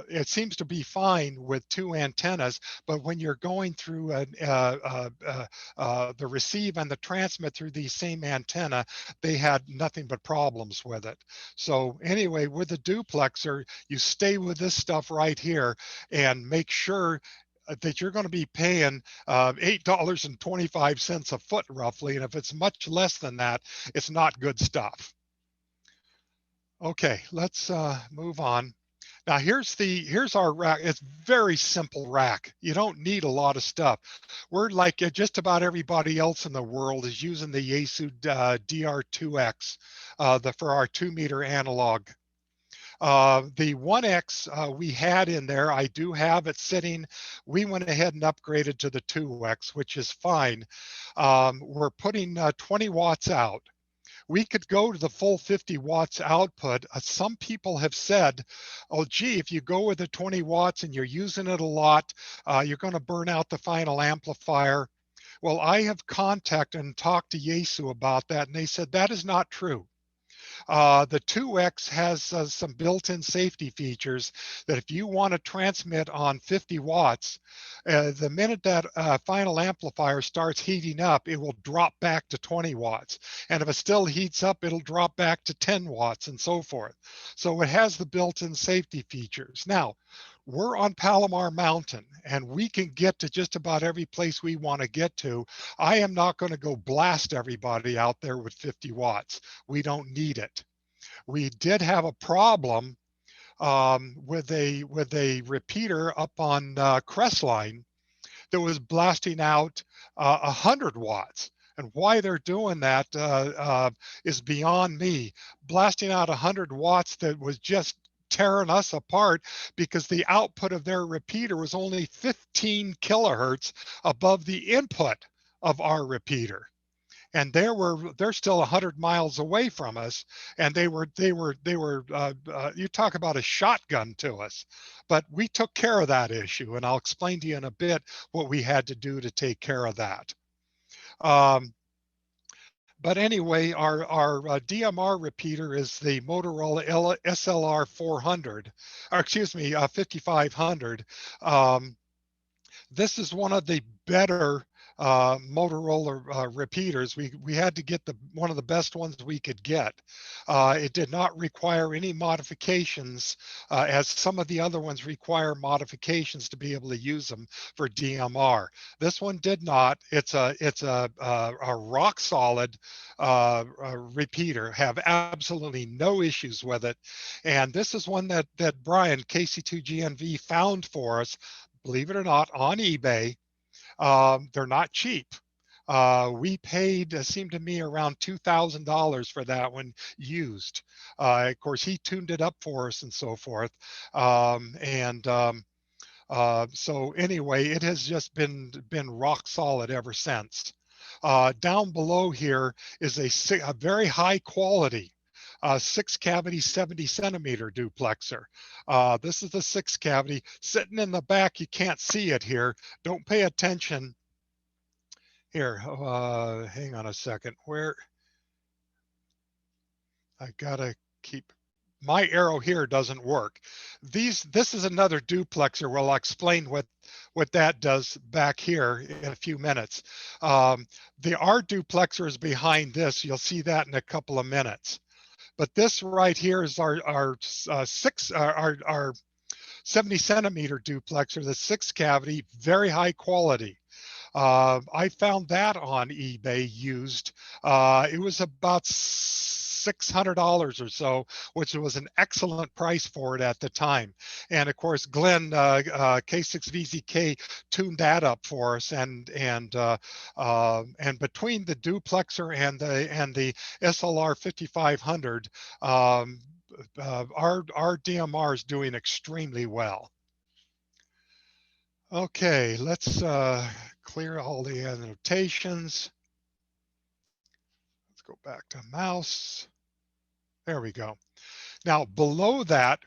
it seems to be fine with 2 antennas, but when you're going through the receive and the transmit through the same antenna, they had nothing but problems with it. So anyway, with the duplexer, you stay with this stuff right here and make sure that you're going to be paying $8.25 a foot roughly, and if it's much less than that, it's not good stuff. Okay, let's move on. Now here's our rack. It's very simple rack. You don't need a lot of stuff. We're like just about everybody else in the world is using the Yaesu DR2X for our 2-meter analog. The 1X we had in there, I do have it sitting. We went ahead and upgraded to the 2X, which is fine. We're putting 20 watts out. We could go to the full 50 watts output. Some people have said, oh, gee, if you go with the 20 watts and you're using it a lot, you're going to burn out the final amplifier. Well, I have contacted and talked to Yaesu about that, and they said that is not true. The 2X has some built-in safety features that if you want to transmit on 50 watts, the minute that final amplifier starts heating up, it will drop back to 20 watts. And if it still heats up, it'll drop back to 10 watts and so forth. So it has the built-in safety features. Now, we're on Palomar Mountain, and we can get to just about every place we want to get to. I am not going to go blast everybody out there with 50 watts. We don't need it. We did have a problem with a repeater up on Crestline that was blasting out 100 watts. And why they're doing that is beyond me. Blasting out 100 watts that was just tearing us apart because the output of their repeater was only 15 kilohertz above the input of our repeater. and they're still 100 miles away from us, and they were you talk about a shotgun to us, but we took care of that issue, and I'll explain to you in a bit what we had to do to take care of that. But anyway, our DMR repeater is the Motorola SLR 400, or excuse me, 5500. This is one of the better Motorola repeaters. We had to get one of the best ones we could get. It did not require any modifications, as some of the other ones require modifications to be able to use them for DMR. This one did not. It's a rock solid repeater. Have absolutely no issues with it. And this is one that Brian KC2GNV found for us, believe it or not, on eBay. They're not cheap. We paid, seemed to me, around $2,000 for that one used. Of course, he tuned it up for us and so forth. So anyway, it has just been rock solid ever since. Down below here is a very high quality 6-cavity 70 centimeter duplexer. This is the 6-cavity sitting in the back. You can't see it here. Don't pay attention. Here, hang on a second. Where I gotta keep my arrow here doesn't work. This is another duplexer. Well, I'll explain what that does back here in a few minutes. Our duplexer is behind this. You'll see that in a couple of minutes. But this right here is our 70 centimeter duplexer, the 6-cavity, very high quality. I found that on eBay used. It was about $600 or so, which was an excellent price for it at the time. And of course, Glenn K6VZK tuned that up for us, and between the duplexer and the SLR 5500, our DMR is doing extremely well. Okay, let's clear all the annotations. Let's go back to mouse. There we go. Now below that,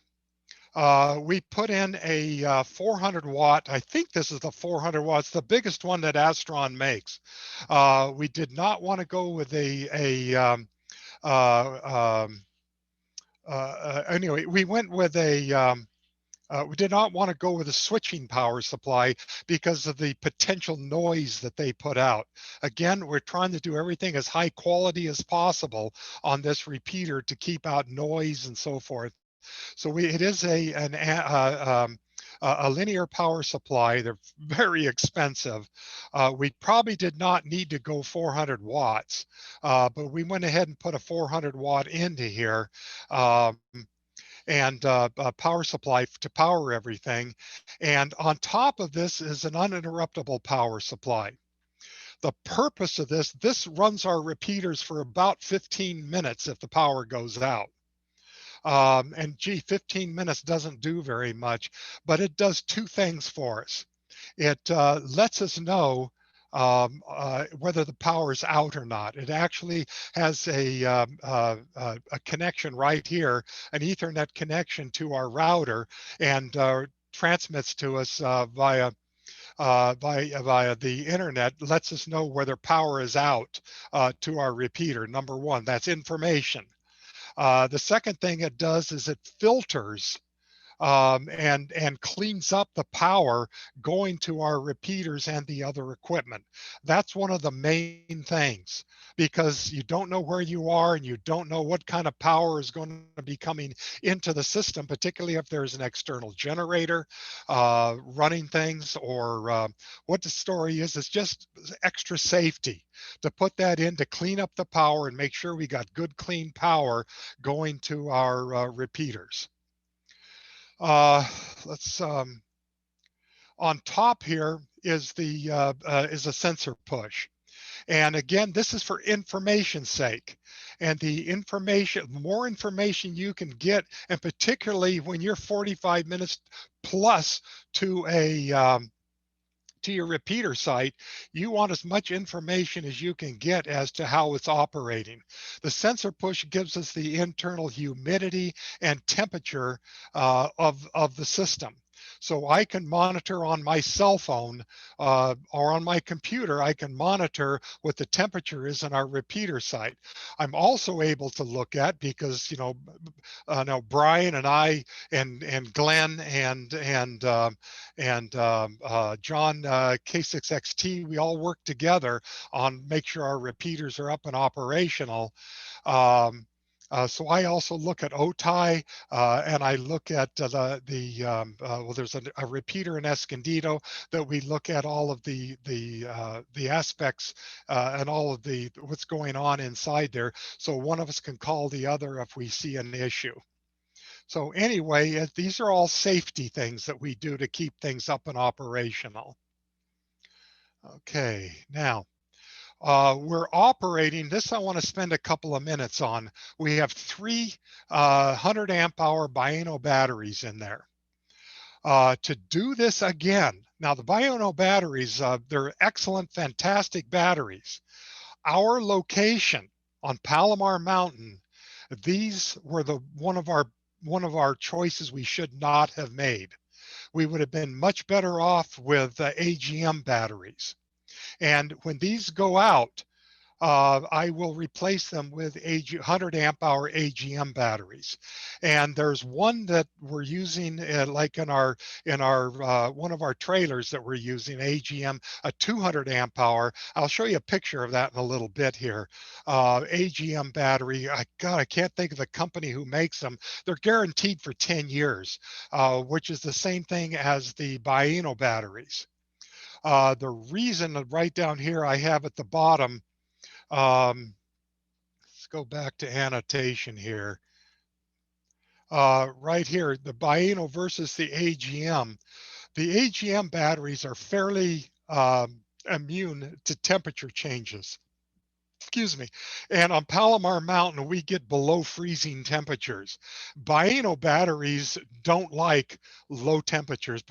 we put in a 400 watt. I think this is the 400 watts, the biggest one that Astron makes. We did not want to go with anyway, we went with we did not want to go with a switching power supply because of the potential noise that they put out. Again, we're trying to do everything as high quality as possible on this repeater to keep out noise and so forth. So it is a linear power supply. They're very expensive. We probably did not need to go 400 watts, but we went ahead and put a 400 watt into here. And a power supply to power everything. And on top of this is an uninterruptible power supply. The purpose of this runs our repeaters for about 15 minutes if the power goes out. And gee, 15 minutes doesn't do very much, but it does two things for us. It lets us know whether the power is out or not. It actually has a connection right here, an Ethernet connection to our router, and transmits to us via the internet, lets us know whether power is out to our repeater. Number one, that's information. The second thing it does is it filters and cleans up the power going to our repeaters and the other equipment. That's one of the main things, because you don't know where you are and you don't know what kind of power is going to be coming into the system, particularly if there's an external generator running things, or what the story is. It's just extra safety to put that in to clean up the power and make sure we got good clean power going to our repeaters. Let's on top here is a sensor push, and again, this is for information's sake. And the more information you can get, and particularly when you're 45 minutes plus to a to your repeater site, you want as much information as you can get as to how it's operating. The sensor push gives us the internal humidity and temperature of the system. So I can monitor on my cell phone or on my computer, I can monitor what the temperature is in our repeater site. I'm also able to look at, because, you know, now Brian and I and Glenn and John K6XT, we all work together on make sure our repeaters are up and operational. So I also look at OTI, and I look at well, there's a repeater in Escondido that we look at all of the aspects and all of what's going on inside there. So one of us can call the other if we see an issue. So anyway, these are all safety things that we do to keep things up and operational. Okay, now. We're operating, this I want to spend a couple of minutes on. We have three 100 amp hour Biono batteries in there. To do this again, now the Biono batteries, they're excellent, fantastic batteries. Our location on Palomar Mountain, these were one of our choices we should not have made. We would have been much better off with AGM batteries. And when these go out, I will replace them with 100 amp hour AGM batteries. And there's one that we're using like in our one of our trailers that we're using, AGM, a 200 amp hour. I'll show you a picture of that in a little bit here. AGM battery, I can't think of the company who makes them. They're guaranteed for 10 years, which is the same thing as the Biono batteries. The reason right down here I have at the bottom, let's go back to annotation here. Right here, the Biono versus the AGM. The AGM batteries are fairly immune to temperature changes. Excuse me. And on Palomar Mountain, we get below freezing temperatures. Biono batteries don't like low temperatures,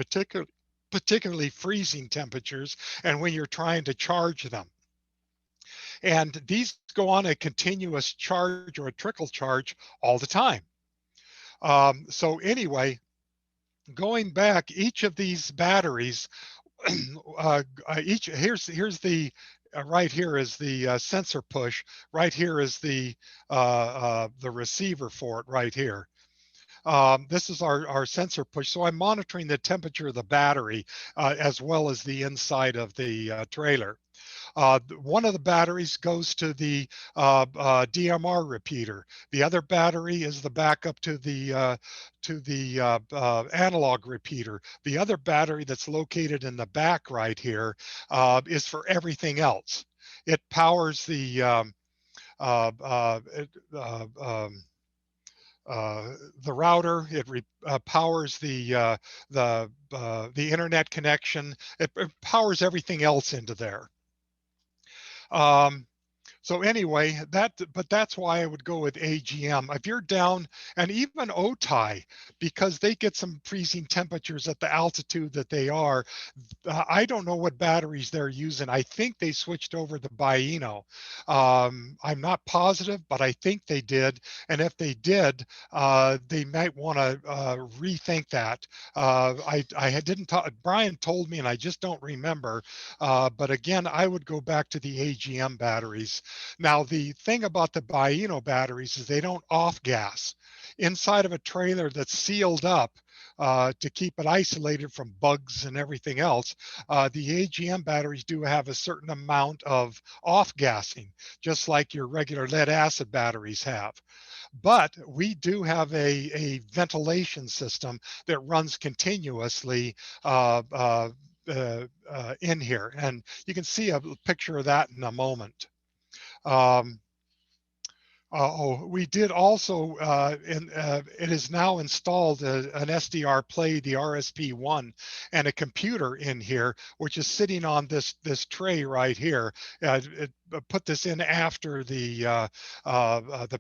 particularly freezing temperatures, and when you're trying to charge them. And these go on a continuous charge or a trickle charge all the time. So anyway, going back, each of these batteries, here's the right here is the sensor push. Right here is the receiver for it right here. This is our sensor push. So I'm monitoring the temperature of the battery as well as the inside of the trailer. One of the batteries goes to the DMR repeater. The other battery is the backup to the analog repeater. The other battery that's located in the back right here is for everything else. It powers the router. It powers the internet connection. It powers everything else into there. So anyway, but that's why I would go with AGM. If you're down, and even OTI, because they get some freezing temperatures at the altitude that they are, I don't know what batteries they're using. I think they switched over to Biono. I'm not positive, but I think they did. And if they did, they might want to rethink that. I didn't talk, Brian told me, and I just don't remember. But again, I would go back to the AGM batteries. Now, the thing about the Biono batteries is they don't off-gas. Inside of a trailer that's sealed up to keep it isolated from bugs and everything else, the AGM batteries do have a certain amount of off-gassing, just like your regular lead-acid batteries have. But we do have a ventilation system that runs continuously in here. And you can see a picture of that in a moment. We did also, it is now installed an SDR play, the RSP1, and a computer in here, which is sitting on this tray right here. put this in after the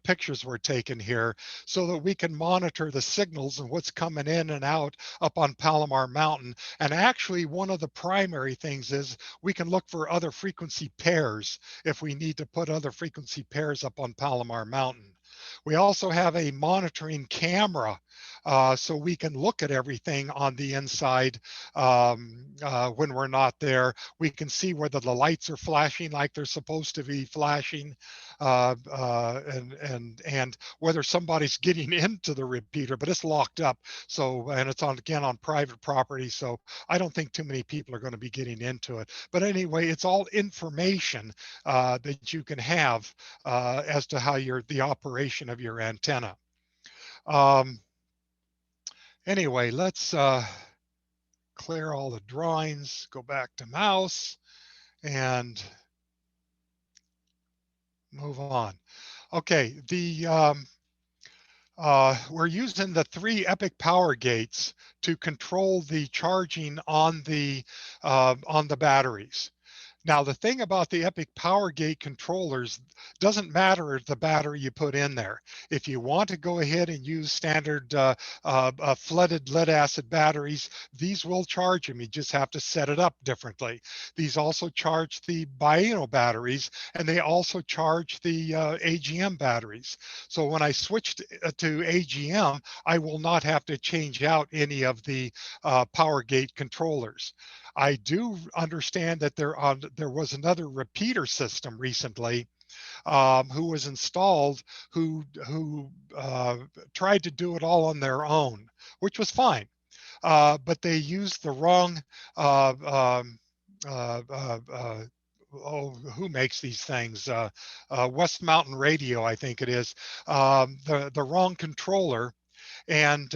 pictures were taken here so that we can monitor the signals and what's coming in and out up on Palomar Mountain. And actually, one of the primary things is we can look for other frequency pairs if we need to put other frequency pairs up on Palomar Mountain. We also have a monitoring camera, so we can look at everything on the inside when we're not there. We can see whether the lights are flashing like they're supposed to be flashing, and whether somebody's getting into the repeater, but it's locked up. So, and it's again on private property, so I don't think too many people are going to be getting into it. But anyway, it's all information that you can have as to how the operation of your antenna. Anyway, let's clear all the drawings, go back to mouse, and move on. Okay, we're using the 3 EPIC power gates to control the charging on the batteries. Now, the thing about the EPIC power gate controllers doesn't matter the battery you put in there. If you want to go ahead and use standard flooded lead acid batteries, these will charge them. You just have to set it up differently. These also charge the Bino batteries, and they also charge the AGM batteries. So when I switched to AGM, I will not have to change out any of the power gate controllers. I do understand that there was another repeater system recently who was installed who tried to do it all on their own, which was fine, but they used the wrong who makes these things? West Mountain Radio, I think it is, the wrong controller, and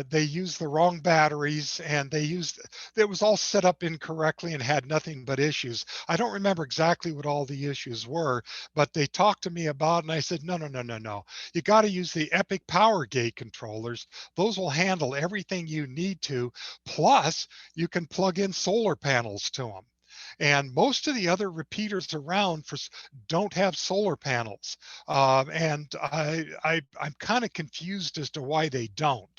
they used the wrong batteries, and it was all set up incorrectly and had nothing but issues. I don't remember exactly what all the issues were, but they talked to me about it, and I said, no. You got to use the EPIC power gate controllers. Those will handle everything you need to. Plus, you can plug in solar panels to them. And most of the other repeaters around don't have solar panels. And I'm kind of confused as to why they don't.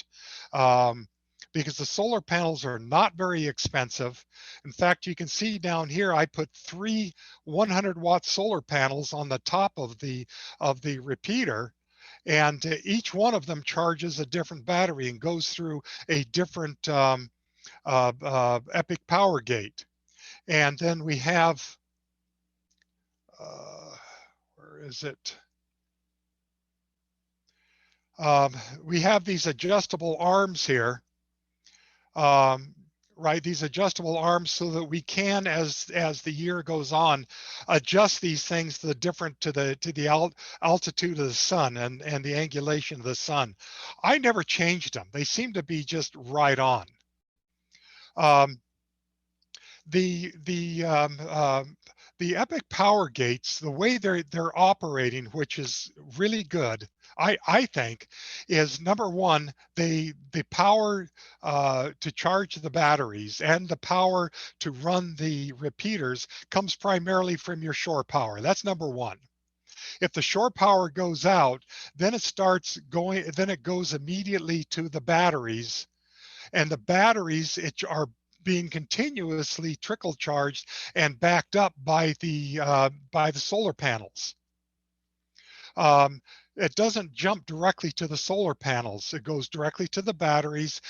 Because the solar panels are not very expensive. In fact, you can see down here, I put 3 100-watt solar panels on the top of the repeater, and each one of them charges a different battery and goes through a different EPIC power gate. And then we have, where is it? We have these adjustable arms here, right? These adjustable arms so that we can, as the year goes on, adjust these things to the altitude of the sun and the angulation of the sun. I never changed them. They seem to be just right on. The EPIC power gates, the way they're operating, which is really good, I think, is number one, the power to charge the batteries and the power to run the repeaters comes primarily from your shore power. That's number one. If the shore power goes out, then it goes immediately to the batteries, and the batteries are being continuously trickle charged and backed up by the solar panels. It doesn't jump directly to the solar panels. It goes directly to the batteries,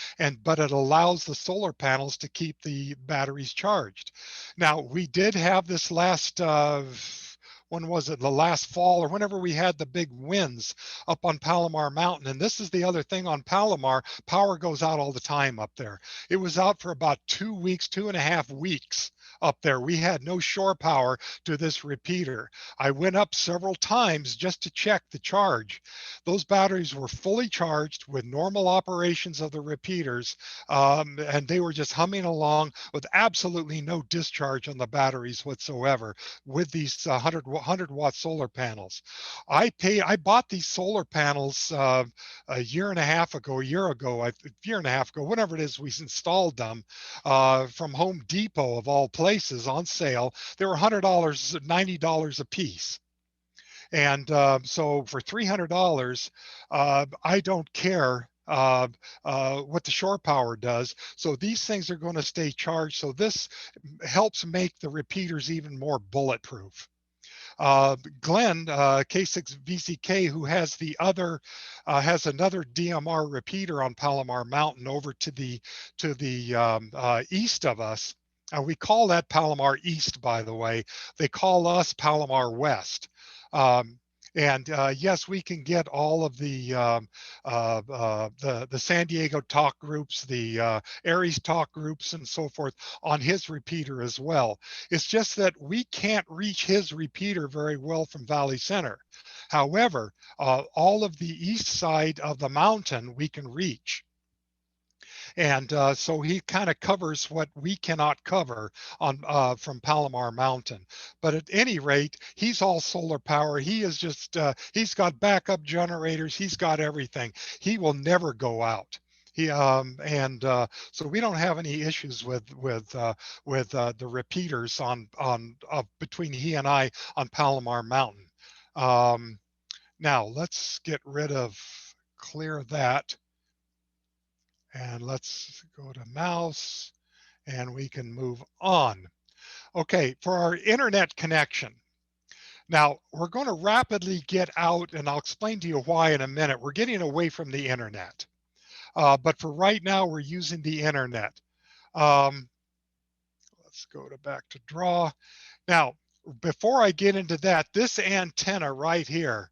but it allows the solar panels to keep the batteries charged. Now, we did have this last when was it, the last fall or whenever we had the big winds up on Palomar Mountain. And this is the other thing on Palomar, power goes out all the time up there. It was out for about 2 weeks, 2.5 weeks up there. We had no shore power to this repeater. I went up several times just to check the charge. Those batteries were fully charged with normal operations of the repeaters, and they were just humming along with absolutely no discharge on the batteries whatsoever with these 100-watt solar panels. I bought these solar panels a year and a half ago, whenever it is we installed them, from Home Depot of all places on sale. They were $100, $90 a piece. And so for $300, I don't care what the shore power does. So these things are going to stay charged. So this helps make the repeaters even more bulletproof. Glenn, K6 VCK, who has the other, has another DMR repeater on Palomar Mountain over to the east of us. We call that Palomar East, by the way. They call us Palomar West. And yes, we can get all of the San Diego talk groups, the ARES talk groups, and so forth on his repeater as well. It's just that we can't reach his repeater very well from Valley Center. However, all of the east side of the mountain we can reach. And so he kind of covers what we cannot cover on from Palomar Mountain. But at any rate, he's all solar power. He is just, he's got backup generators. He's got everything. He will never go out. So we don't have any issues with the repeaters on between he and I on Palomar Mountain. Now let's get rid of, clear that. And let's go to mouse and we can move on. Okay, for our internet connection. Now we're going to rapidly get out, and I'll explain to you why in a minute. We're getting away from the internet. But for right now, we're using the internet. Let's go back to draw. Now, before I get into that, this antenna right here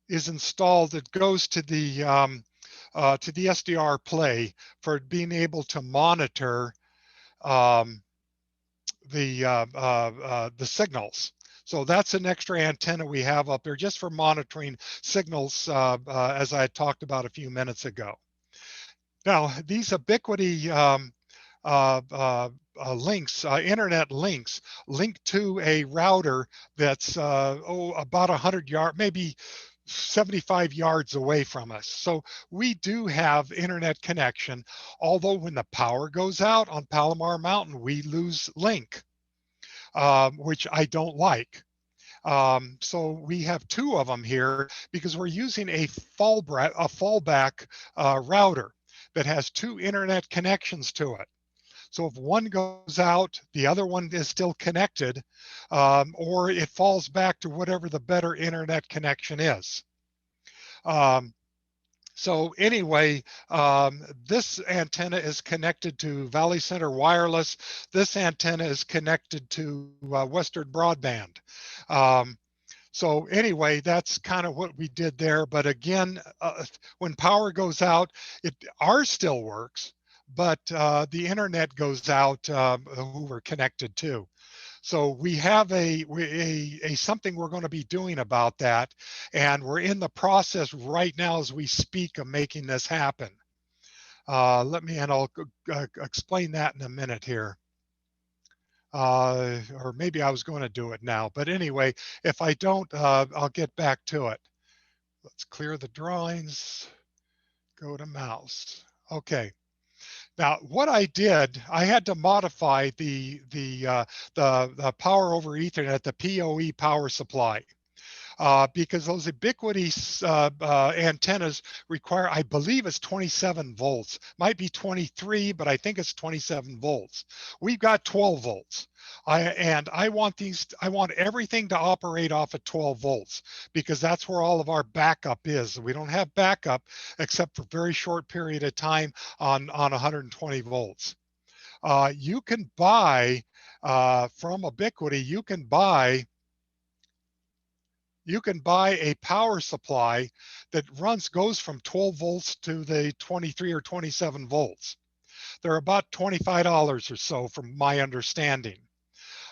is installed. It goes to the SDR play for being able to monitor the signals. So that's an extra antenna we have up there just for monitoring signals, as I talked about a few minutes ago. Now, these ubiquity links, internet links, link to a router that's about 100 yards, maybe 75 yards away from us. So we do have internet connection, although when the power goes out on Palomar Mountain, we lose link, which I don't like. So we have two of them here because we're using a fallback router that has two internet connections to it. So if one goes out, the other one is still connected, or it falls back to whatever the better internet connection is. So anyway, this antenna is connected to Valley Center Wireless. This antenna is connected to Western Broadband. So anyway, that's kind of what we did there. But again, when power goes out, ours still works, but the internet goes out who we're connected to. So we have something we're going to be doing about that, and we're in the process right now as we speak of making this happen. And I'll explain that in a minute here. Or maybe I was going to do it now, but anyway, if I don't, I'll get back to it. Let's clear the drawings, go to mouse. Okay. Now, what I did, I had to modify the power over Ethernet, the PoE power supply, because those ubiquity antennas require, I believe it's 27 volts, might be 23, but I think it's 27 volts. We've got 12 volts. I want everything to operate off at 12 volts because that's where all of our backup is. We don't have backup except for a very short period of time on 120 volts. You can buy from Ubiquity, you can buy a power supply that goes from 12 volts to the 23 or 27 volts. They're about $25 or so from my understanding.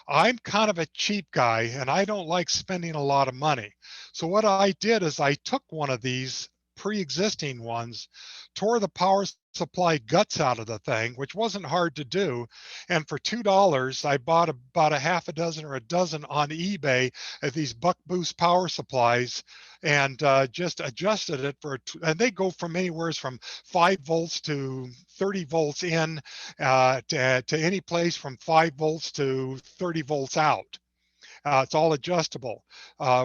I'm kind of a cheap guy and I don't like spending a lot of money. So what I did is I took one of these pre-existing ones, tore the power supply guts out of the thing, which wasn't hard to do. And for $2, I bought about a half a dozen or a dozen on eBay of these buck boost power supplies, and just adjusted it and they go from anywhere from 5 volts to 30 volts in, to any place from 5 volts to 30 volts out. It's all adjustable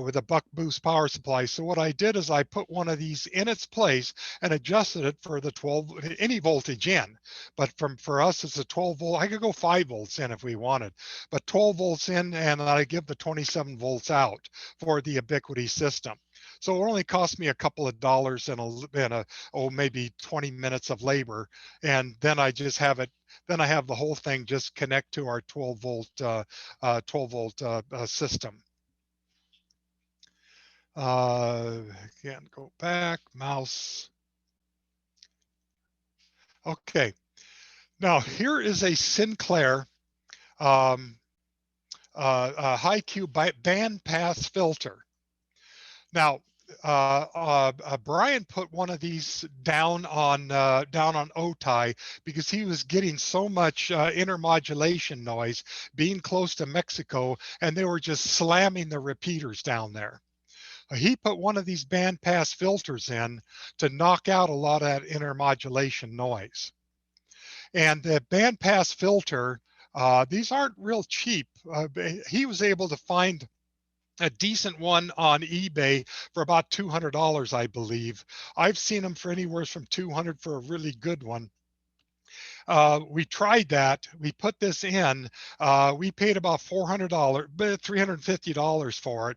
with a buck boost power supply. So what I did is I put one of these in its place and adjusted it for the 12, any voltage in. But for us, it's a 12 volt. I could go 5 volts in if we wanted, but 12 volts in, and I give the 27 volts out for the ubiquity system. So it only cost me a couple of dollars and maybe 20 minutes of labor, and then I just have it. Then I have the whole thing just connect to our 12 volt system. Again, go back, mouse. Okay, now here is a Sinclair high Q band pass filter. Now, Brian put one of these down on Otay because he was getting so much intermodulation noise being close to Mexico, and they were just slamming the repeaters down there. He put one of these bandpass filters in to knock out a lot of that intermodulation noise. And the bandpass filter, these aren't real cheap. He was able to find a decent one on eBay for about $200, I believe. I've seen them for anywhere from $200 for a really good one. We tried that. We put this in. We paid about $400, $350 for it.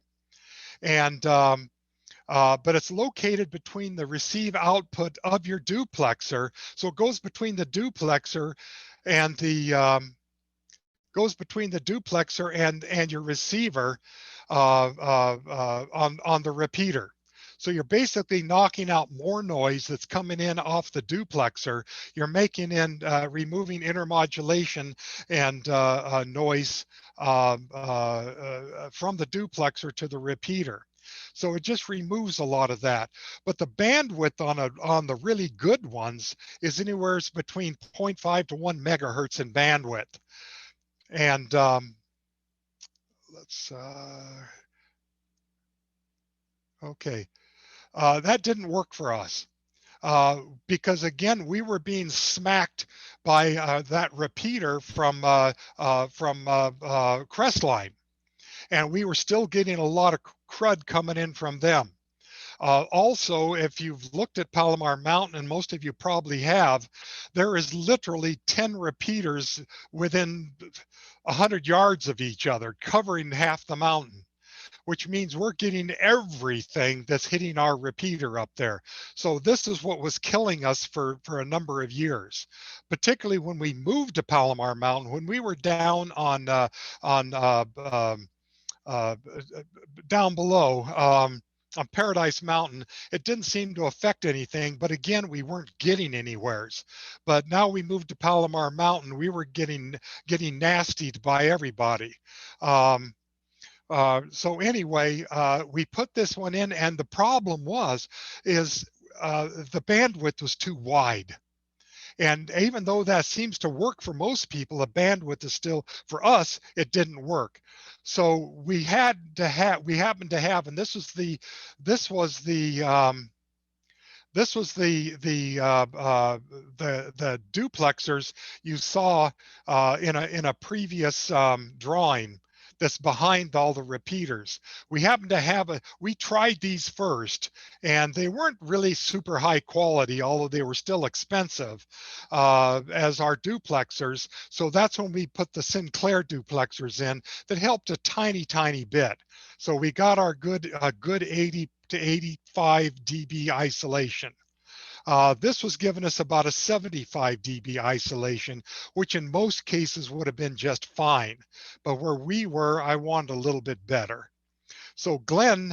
And but it's located between the receive output of your duplexer. So it goes between the duplexer and the and your receiver on the repeater. So you're basically knocking out more noise that's coming in off the duplexer. You're making in removing intermodulation and noise from the duplexer to the repeater. So it just removes a lot of that. But the bandwidth on the really good ones is anywhere between 0.5 to 1 megahertz in bandwidth. And okay, that didn't work for us because again, we were being smacked by that repeater from Crestline, and we were still getting a lot of crud coming in from them. Also, if you've looked at Palomar Mountain, and most of you probably have, there is literally 10 repeaters within 100 yards of each other, covering half the mountain, which means we're getting everything that's hitting our repeater up there. So this is what was killing us for a number of years, particularly when we moved to Palomar Mountain. When we were down down below, on Paradise Mountain, it didn't seem to affect anything, but again, we weren't getting anywheres. But now we moved to Palomar Mountain, we were getting nastied by everybody. So anyway, we put this one in, and the problem is the bandwidth was too wide. And even though that seems to work for most people, the bandwidth is still, for us, it didn't work. So we happened to have, and this was the duplexers you saw in a previous drawing that's behind all the repeaters. We happened to have we tried these first, and they weren't really super high quality, although they were still expensive as our duplexers. So that's when we put the Sinclair duplexers in that helped a tiny bit. So we got our good 80 to 85 dB isolation. This was giving us about a 75 dB isolation, which in most cases would have been just fine. But where we were, I wanted a little bit better. So Glenn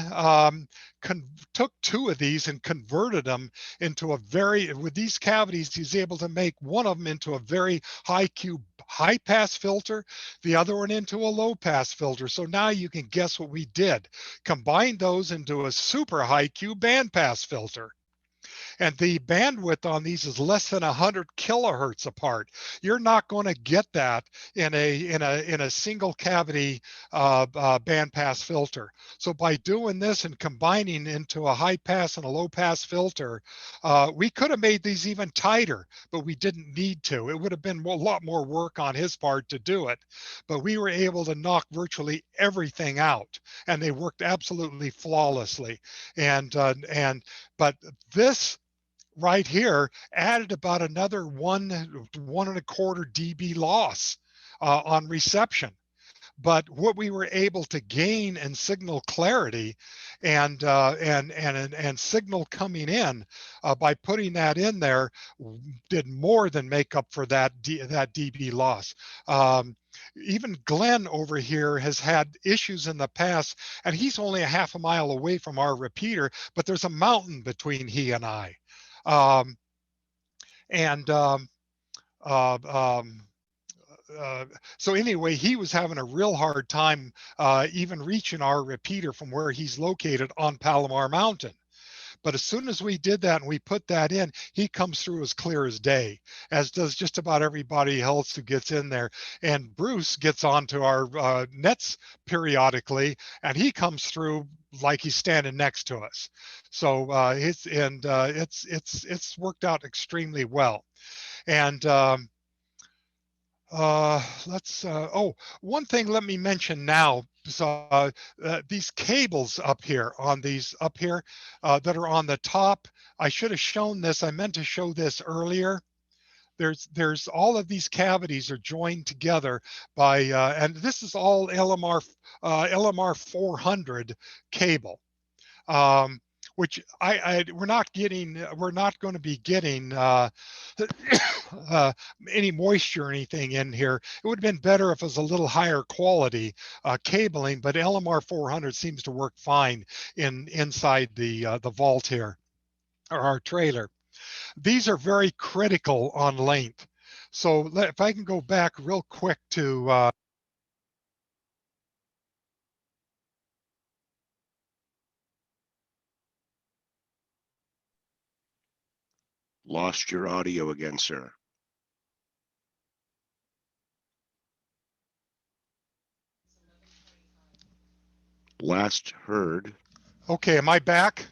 took 2 of these and converted them into with these cavities, he's able to make one of them into a very high Q high pass filter, the other one into a low pass filter. So now you can guess what we did. Combine those into a super high Q band pass filter. and the bandwidth on these is less than 100 kilohertz apart. You're not going to get that in a single cavity bandpass filter. So by doing this and combining into a high pass and a low pass filter, we could have made these even tighter, but we didn't need to. It would have been a lot more work on his part to do it, but we were able to knock virtually everything out, and they worked absolutely flawlessly. But this right here added about another 1.25 dB loss on reception. But what we were able to gain in signal clarity and signal coming in by putting that in there did more than make up for that dB loss. Even Glenn over here has had issues in the past, and he's only a half a mile away from our repeater, but there's a mountain between he and I. So anyway, he was having a real hard time even reaching our repeater from where he's located on Palomar Mountain. But as soon as we did that and we put that in, he comes through as clear as day, as does just about everybody else who gets in there. And Bruce gets onto our nets periodically, and he comes through like he's standing next to us. So it's worked out extremely well. And one thing let me mention now. So these cables up here that are on the top, I should have shown this. I meant to show this earlier. There's all of these cavities are joined together by, and this is all LMR 400 cable. Which we're not going to be getting any moisture or anything in here. It would have been better if it was a little higher quality cabling, but LMR 400 seems to work fine inside the vault here, or our trailer. These are very critical on length. So if I can go back real quick to Lost your audio again, sir. Last heard. Okay, am I back?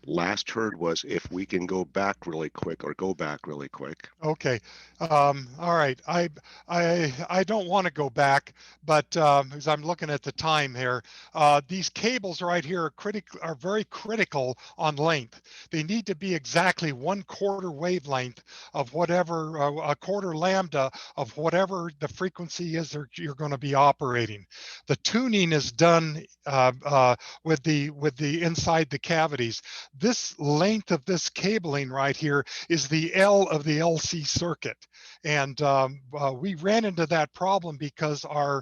Last heard was if we can go back really quick or go back really quick. Okay. All right. I don't want to go back, but as I'm looking at the time here, these cables right here are very critical on length. They need to be exactly 1/4 wavelength of whatever, a quarter lambda of whatever the frequency is you're going to be operating. The tuning is done with the inside the cavities. This length of this cabling right here is the L of the LC circuit. And we ran into that problem because our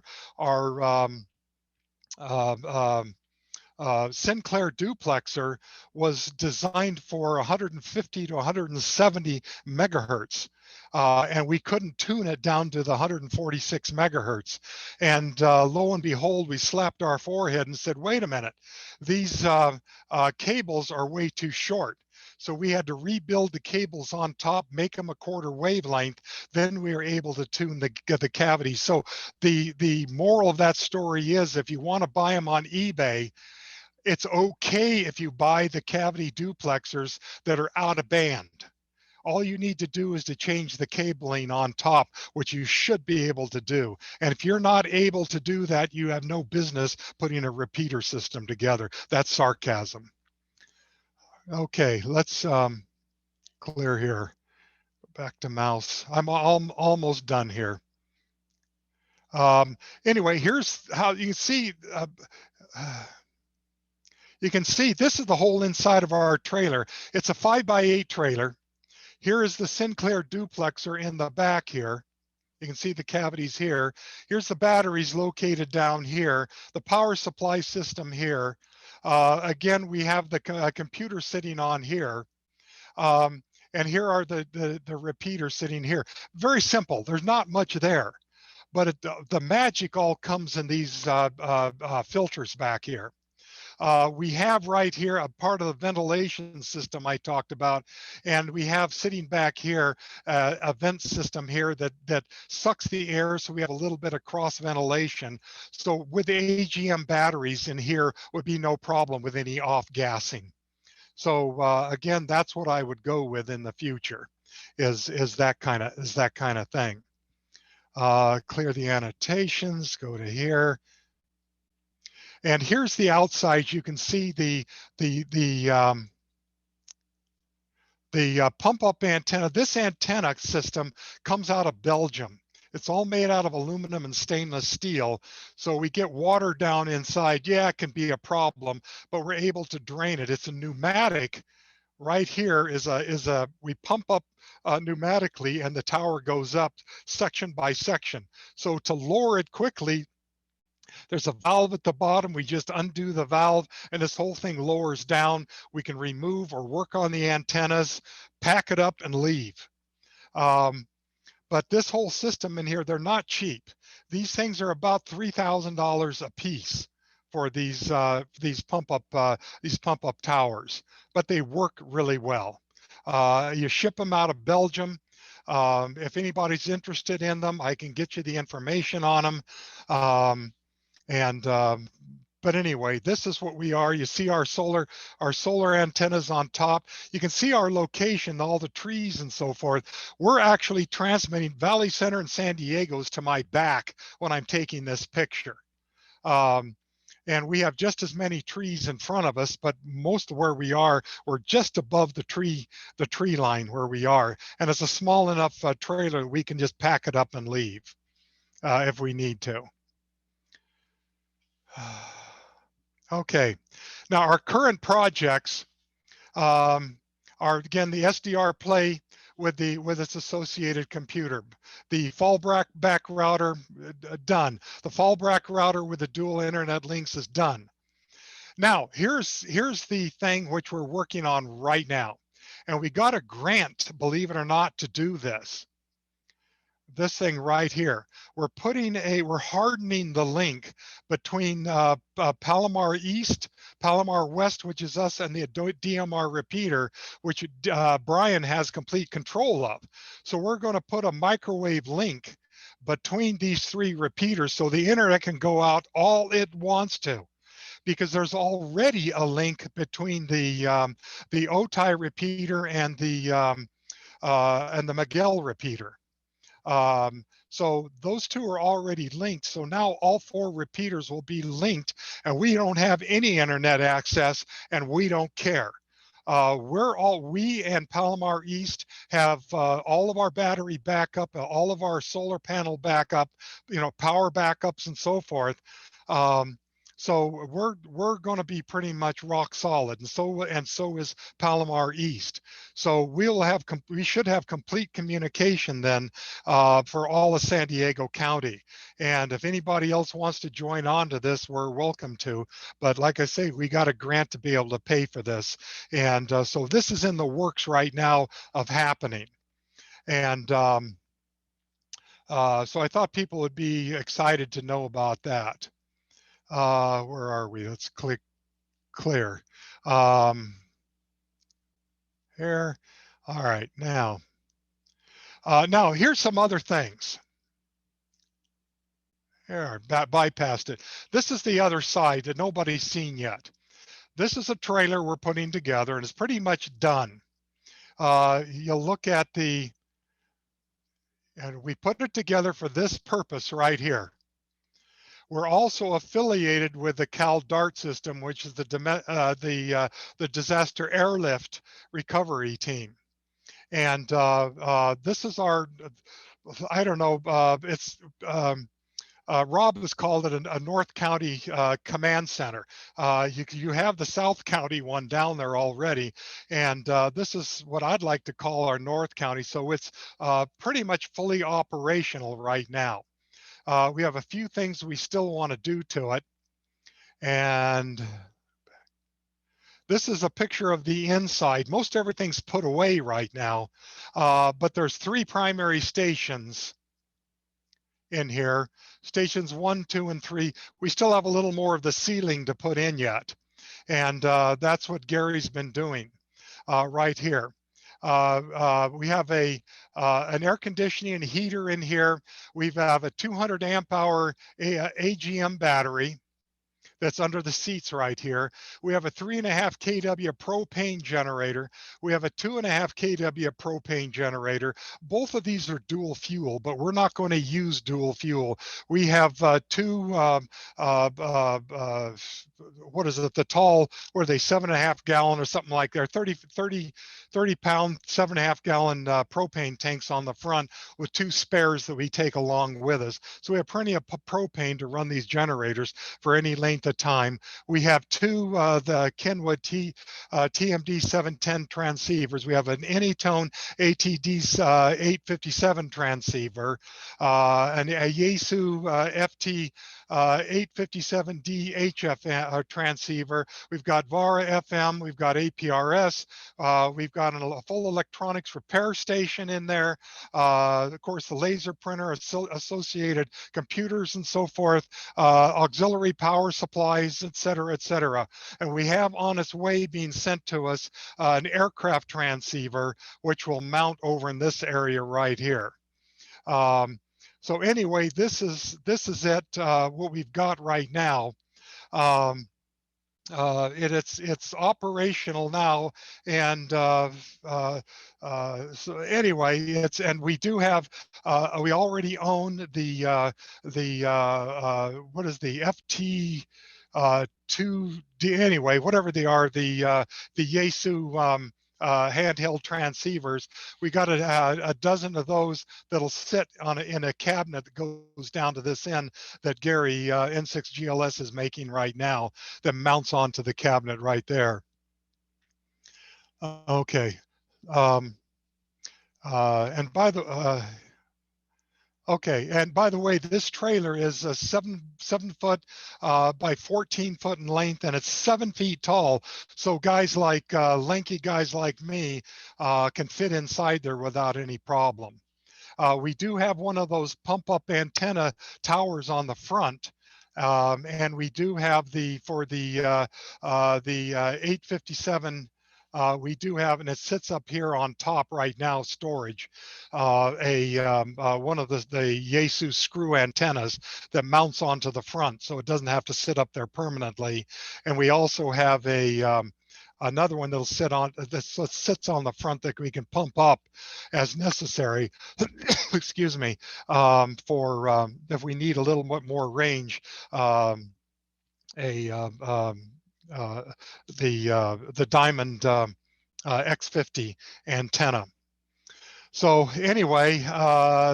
Sinclair duplexer was designed for 150 to 170 megahertz. And we couldn't tune it down to the 146 megahertz. And lo and behold, we slapped our forehead and said, wait a minute, these cables are way too short. So we had to rebuild the cables on top, make them a quarter wavelength. Then we were able to tune the cavity. So the moral of that story is, if you want to buy them on eBay, it's okay if you buy the cavity duplexers that are out of band. All you need to do is to change the cabling on top, which you should be able to do. And if you're not able to do that, you have no business putting a repeater system together. That's sarcasm. Okay, let's clear here. Back to mouse. I'm almost done here. Anyway, here's how you can see. You can see this is the whole inside of our trailer. It's a 5x8 trailer. Here is the Sinclair duplexer in the back here. You can see the cavities here. Here's the batteries located down here. The power supply system here. Again, we have the computer sitting on here. And here are the repeaters sitting here. Very simple. There's not much there. But the magic all comes in these filters back here. We have right here a part of the ventilation system I talked about, and we have sitting back here a vent system here that sucks the air, so we have a little bit of cross ventilation. So with the AGM batteries in here would be no problem with any off gassing. So again, that's what I would go with in the future, is that kind of thing. Clear the annotations, go to here. And here's the outside. You can see the pump up antenna. This antenna system comes out of Belgium. It's all made out of aluminum and stainless steel. So we get water down inside. Yeah, it can be a problem, but we're able to drain it. It's a pneumatic. Right here is we pump up pneumatically, and the tower goes up section by section. So to lower it quickly, there's a valve at the bottom. We just undo the valve and this whole thing lowers down. We can remove or work on the antennas, pack it up and leave. But this whole system in here, they're not cheap. These things are about $3,000 a piece for these pump up towers, but they work really well. You ship them out of Belgium. If anybody's interested in them, I can get you the information on them. But anyway, this is what we are. You see our solar antennas on top. You can see our location, all the trees and so forth. We're actually transmitting Valley Center and San Diego's to my back when I'm taking this picture. And we have just as many trees in front of us, but most of where we are, we're just above the tree line where we are. And it's a small enough trailer, we can just pack it up and leave if we need to. Okay, now our current projects are again the SDR play with its associated computer. The fallback router done. The fallback router with the dual internet links is done. Now here's the thing which we're working on right now, and we got a grant, believe it or not, to do this. This thing right here, we're hardening the link between Palomar East, Palomar West, which is us, and the DMR repeater, which Brian has complete control of. So we're going to put a microwave link between these three repeaters so the internet can go out all it wants to, because there's already a link between the OTI repeater and the Miguel repeater. So those two are already linked. So now all four repeaters will be linked, and we don't have any internet access, and we don't care. We and Palomar East have all of our battery backup, all of our solar panel backup, power backups and so forth. So we're going to be pretty much rock solid, and so is Palomar East. So we should have complete communication then for all of San Diego County. And if anybody else wants to join on to this, we're welcome to. But like I say, we got a grant to be able to pay for this, and so this is in the works right now of happening. And so I thought people would be excited to know about that. Where are we? Let's click clear. Here. All right. Now here's some other things. Here, bypassed it. This is the other side that nobody's seen yet. This is a trailer we're putting together, and it's pretty much done. You'll look at and we put it together for this purpose right here. We're also affiliated with the Cal DART system, which is the disaster airlift recovery team. And this is our, I don't know, Rob has called it a North County command center. You have the South County one down there already, and this is what I'd like to call our North County. So it's pretty much fully operational right now. We have a few things we still want to do to it. And this is a picture of the inside. Most everything's put away right now, but there's 3 primary stations in here. Stations 1, 2, and 3. We still have a little more of the ceiling to put in yet. And that's what Gary's been doing right here. We have an air conditioning and heater in here. We have a 200 amp hour AGM battery that's under the seats right here. We have a 3.5 kW propane generator. We have a 2.5 kW propane generator. Both of these are dual fuel, but we're not going to use dual fuel. We have two, what is it, the tall, what are they, 7.5 gallon or something like that, 30 pound, 7.5 gallon propane tanks on the front with two spares that we take along with us. So we have plenty of propane to run these generators for any length of time. We have two the Kenwood TMD 710 transceivers. We have an Anytone ATD 857 transceiver, a Yaesu FT 857D HF transceiver. We've got VARA FM. We've got APRS. We've got a full electronics repair station in there. Of course, the laser printer, associated computers and so forth, auxiliary power supplies, et cetera, et cetera. And we have on its way being sent to us an aircraft transceiver, which will mount over in this area right here. So anyway, this is it, what we've got right now. It's operational now, and so anyway, and we do have we already own the what is the FT 2D, anyway, whatever they are, the Yaesu handheld transceivers. We got a dozen of those that'll sit in a cabinet that goes down to this end that Gary N6GLS is making right now, that mounts onto the cabinet right there. Okay. And by the okay, and by the way, this trailer is a 7 foot by 14 foot in length, and it's 7 feet tall. So guys like lanky guys like me can fit inside there without any problem. We do have one of those pump up antenna towers on the front. And we do have for the 857. We do have, and it sits up here on top right now, storage, one of the Yaesu screw antennas that mounts onto the front, so it doesn't have to sit up there permanently. And we also have another one that'll sit on, that sits on the front that we can pump up as necessary, excuse me, for if we need a little bit more range, the Diamond X50 antenna. So anyway,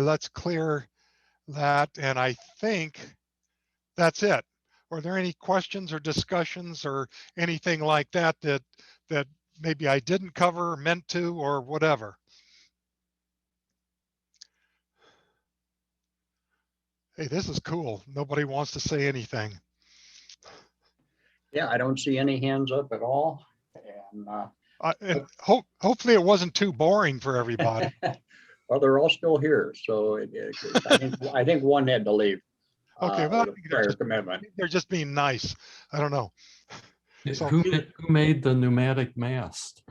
let's clear that, and I think that's it. Were there any questions or discussions or anything like that that maybe I didn't cover, meant to, or whatever? Hey, this is cool. Nobody wants to say anything. Yeah, I don't see any hands up at all. And hopefully it wasn't too boring for everybody. well, they're all still here, so I think one had to leave. Okay, well, prior commitment. They're just being nice. I don't know. So, who made the pneumatic mast?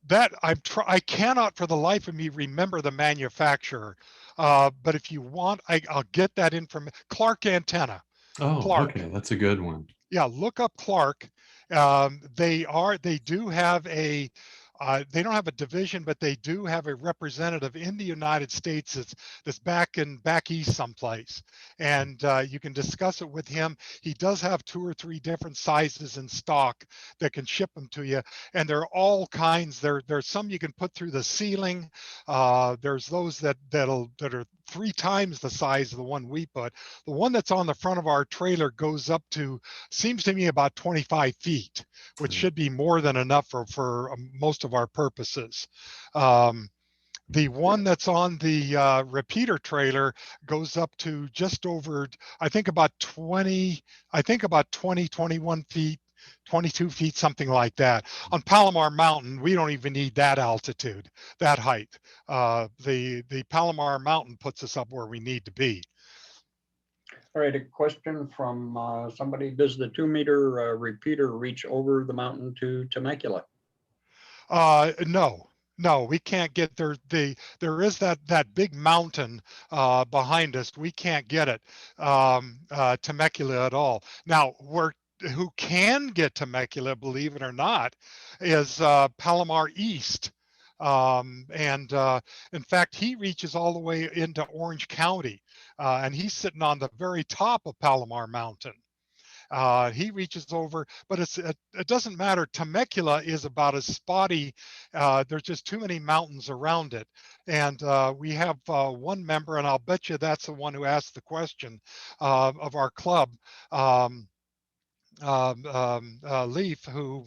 That I cannot for the life of me remember the manufacturer. But if you want, I'll get that information. Clark Antenna. Oh, Clark. Okay, that's a good one. Yeah, look up Clark. They do have a, they don't have a division, but they do have a representative in the United States that's back east someplace. And you can discuss it with him. He does have 2 or 3 different sizes in stock that can ship them to you. And they're all kinds. There's some you can put through the ceiling. There's those that are 3 times the size of the one we put. The one that's on the front of our trailer goes up to, seems to me, about 25 feet, which should be more than enough for most of our purposes. The one that's on the repeater trailer goes up to just over, I think about 21 feet, 22 feet, something like that. On Palomar Mountain, we don't even need that altitude, that height. The Palomar Mountain puts us up where we need to be. All right, a question from somebody. Does the 2-meter repeater reach over the mountain to Temecula? No, we can't get there. There is that big mountain behind us. We can't get it Temecula at all. Now, who can get Temecula, believe it or not, is Palomar East. And in fact, he reaches all the way into Orange County, and he's sitting on the very top of Palomar Mountain. He reaches over, but it doesn't matter. Temecula is about as spotty. There's just too many mountains around it. And we have one member, and I'll bet you that's the one who asked the question of our club. Leaf, who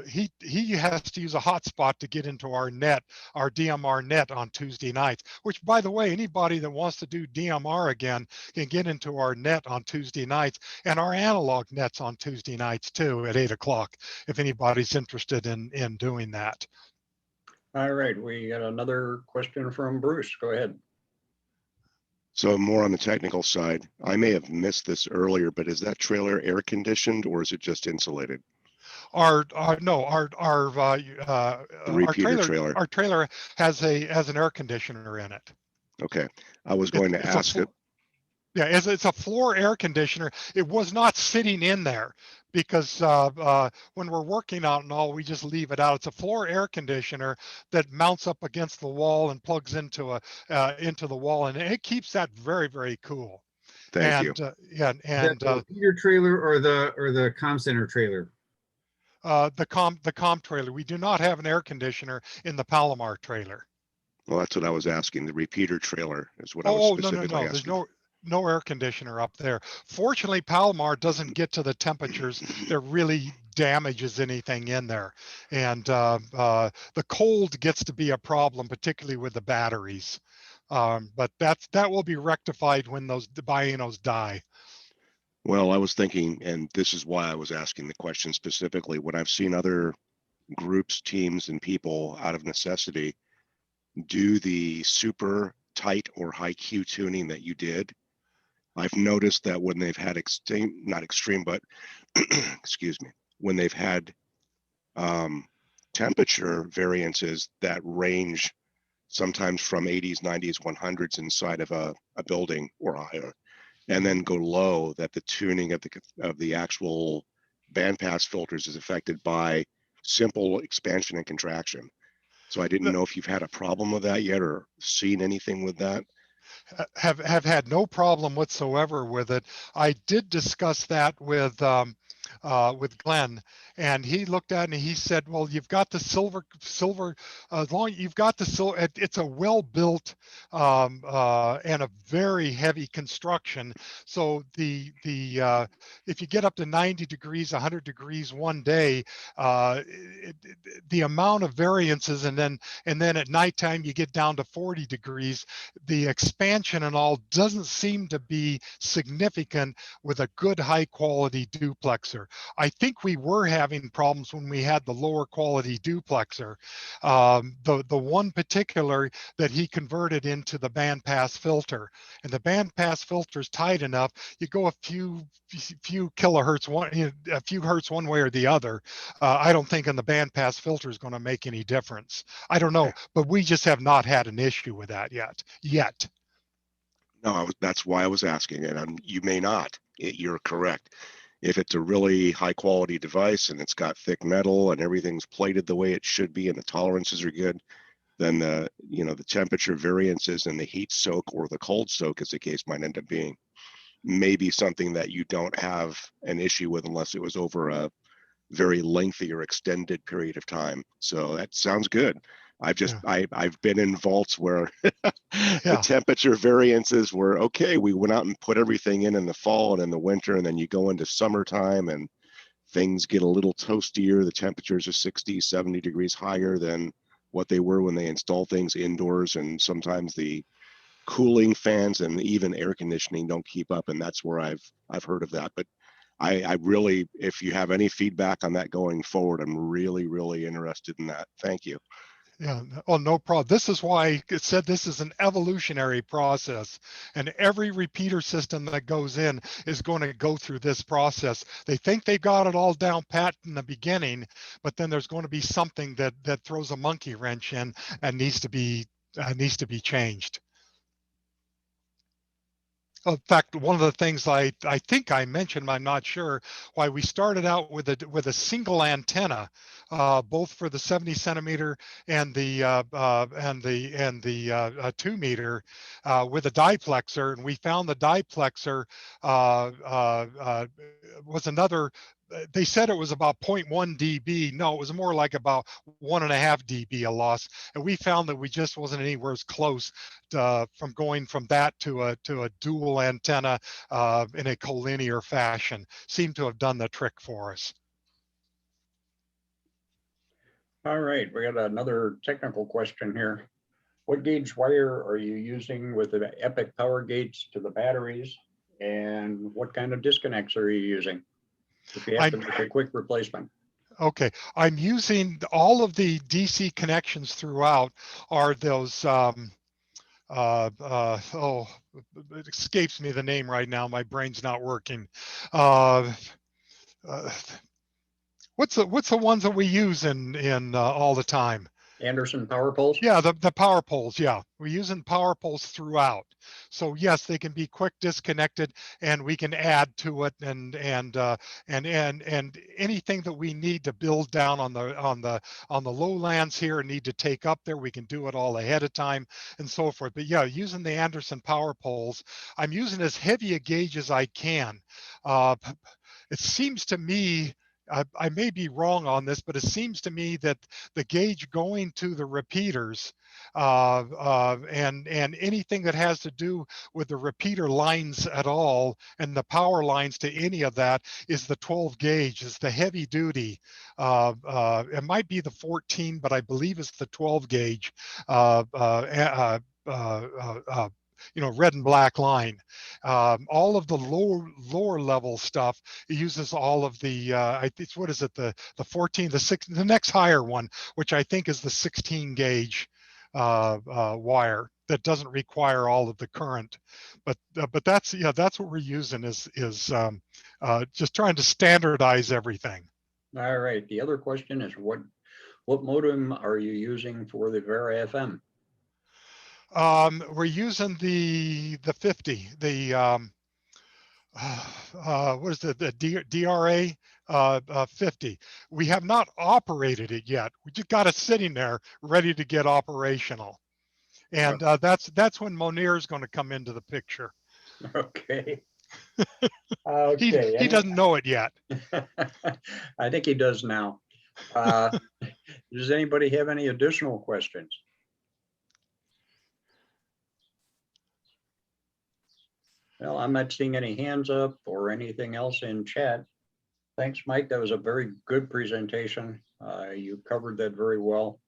he has to use a hotspot to get into our net, our DMR net on Tuesday nights, which, by the way, anybody that wants to do DMR again can get into our net on Tuesday nights, and our analog nets on Tuesday nights too at 8 o'clock, if anybody's interested in doing that. All right, we got another question from Bruce. Go ahead. So more on the technical side, I may have missed this earlier, but is that trailer air conditioned or is it just insulated? Our repeater trailer. Our trailer has an air conditioner in it. Okay, I was going to ask it. Yeah, it's a floor air conditioner. It was not sitting in there because when we're working out and all, we just leave it out. It's a floor air conditioner that mounts up against the wall and plugs into the wall, and it keeps that very, very cool. Thank you. Yeah, and the repeater trailer or the comm center trailer? The comm trailer. We do not have an air conditioner in the Palomar trailer. Well, that's what I was asking. The repeater trailer is what I was specifically asking. There's no air conditioner up there. Fortunately, Palomar doesn't get to the temperatures that really damages anything in there. And the cold gets to be a problem, particularly with the batteries. But that will be rectified when those binos die. Well, I was thinking, and this is why I was asking the question specifically, when I've seen other groups, teams, and people out of necessity do the super tight or high Q tuning that you did, I've noticed that when they've had not extreme, but excuse me, when they've had temperature variances that range sometimes from 80s, 90s, 100s inside of a building or higher, and then go low, that the tuning of the actual bandpass filters is affected by simple expansion and contraction. So I didn't know if you've had a problem with that yet or seen anything with that. Have had no problem whatsoever with it. I did discuss that with Glenn, and he looked at it and he said, well, you've got the silver as long you've got the silver, it's a well-built and a very heavy construction. So the if you get up to 90 degrees, 100 degrees one day, the amount of variances, and then at nighttime you get down to 40 degrees, the expansion and all doesn't seem to be significant with a good high quality duplexer. I think we were having problems when we had the lower quality duplexer. The one particular that he converted into the bandpass filter, and the bandpass filter is tight enough. You go a few kilohertz a few hertz one way or the other. I don't think in the bandpass filter is going to make any difference. I don't know, but we just have not had an issue with that yet. No, that's why I was asking, and you may not. You're correct. If it's a really high quality device and it's got thick metal and everything's plated the way it should be and the tolerances are good, then the temperature variances and the heat soak or the cold soak, as the case might end up being, maybe something that you don't have an issue with unless it was over a very lengthy or extended period of time. So that sounds good. I've been in vaults where the temperature variances were okay. We went out and put everything in the fall and in the winter, and then you go into summertime and things get a little toastier. The temperatures are 60, 70 degrees higher than what they were when they installed things indoors, and sometimes the cooling fans and even air conditioning don't keep up, and that's where I've heard of that. But I really, if you have any feedback on that going forward, I'm really, really interested in that. Thank you. Yeah, oh, no problem. This is why it said this is an evolutionary process, and every repeater system that goes in is going to go through this process. They think they got it all down pat in the beginning, but then there's going to be something that throws a monkey wrench in and needs to be changed. In fact, one of the things I think I mentioned, I'm not sure, why we started out with a single antenna, both for the 70 centimeter and the 2 meter with a diplexer, and we found the diplexer was another. They said it was about 0.1 dB. No, it was more like about 1.5 dB a loss, and we found that we just wasn't anywhere as close from going from that to a dual antenna in a collinear fashion. Seemed to have done the trick for us. All right, we got another technical question here. What gauge wire are you using with the Epic power gates to the batteries? And what kind of disconnects are you using if you have to make a quick replacement? Okay, I'm using all of the DC connections throughout are those, oh, it escapes me the name right now. My brain's not working. What's the ones that we use in all the time? Anderson power poles? Yeah, the power poles. Yeah, we're using power poles throughout. So yes, they can be quick disconnected, and we can add to it, and anything that we need to build down on the lowlands here and need to take up there, we can do it all ahead of time and so forth. But yeah, using the Anderson power poles, I'm using as heavy a gauge as I can. It seems to me, I may be wrong on this, but it seems to me that the gauge going to the repeaters and anything that has to do with the repeater lines at all and the power lines to any of that is the 12 gauge, is the heavy duty. It might be the 14, but I believe it's the 12 gauge. Red and black line. All of the lower level stuff, it uses all of the I think, what is it, the 14, the 6, the next higher one, which I think is the 16 gauge wire that doesn't require all of the current. But that's what we're using is just trying to standardize everything. All right, the other question is what modem are you using for the Vera FM? We're using the 50, what is it, the DRA 50. We have not operated it yet. We just got it sitting there ready to get operational. And that's when Monir is going to come into the picture. Okay. Okay. He doesn't know it yet. I think he does now. Does anybody have any additional questions? Well, I'm not seeing any hands up or anything else in chat. Thanks, Mike. That was a very good presentation. You covered that very well.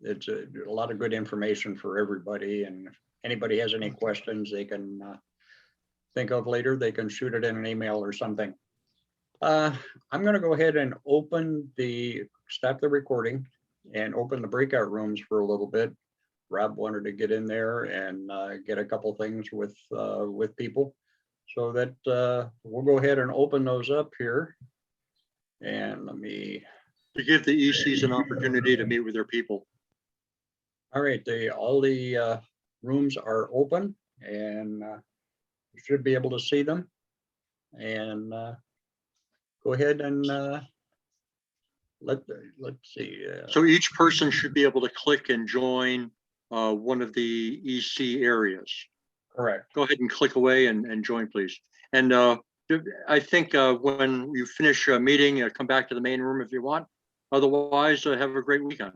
It's a lot of good information for everybody. And if anybody has any questions they can think of later, they can shoot it in an email or something. I'm going to go ahead and stop the recording and open the breakout rooms for a little bit. Rob wanted to get in there and get a couple things with people, so that we'll go ahead and open those up here. And let me give the ECs an opportunity to meet with their people. All right, all the rooms are open, and you should be able to see them. And go ahead and let's see. So each person should be able to click and join one of the EC areas. Correct. Go ahead and click away and join, please. And I think when you finish a meeting, come back to the main room if you want. Otherwise, have a great weekend.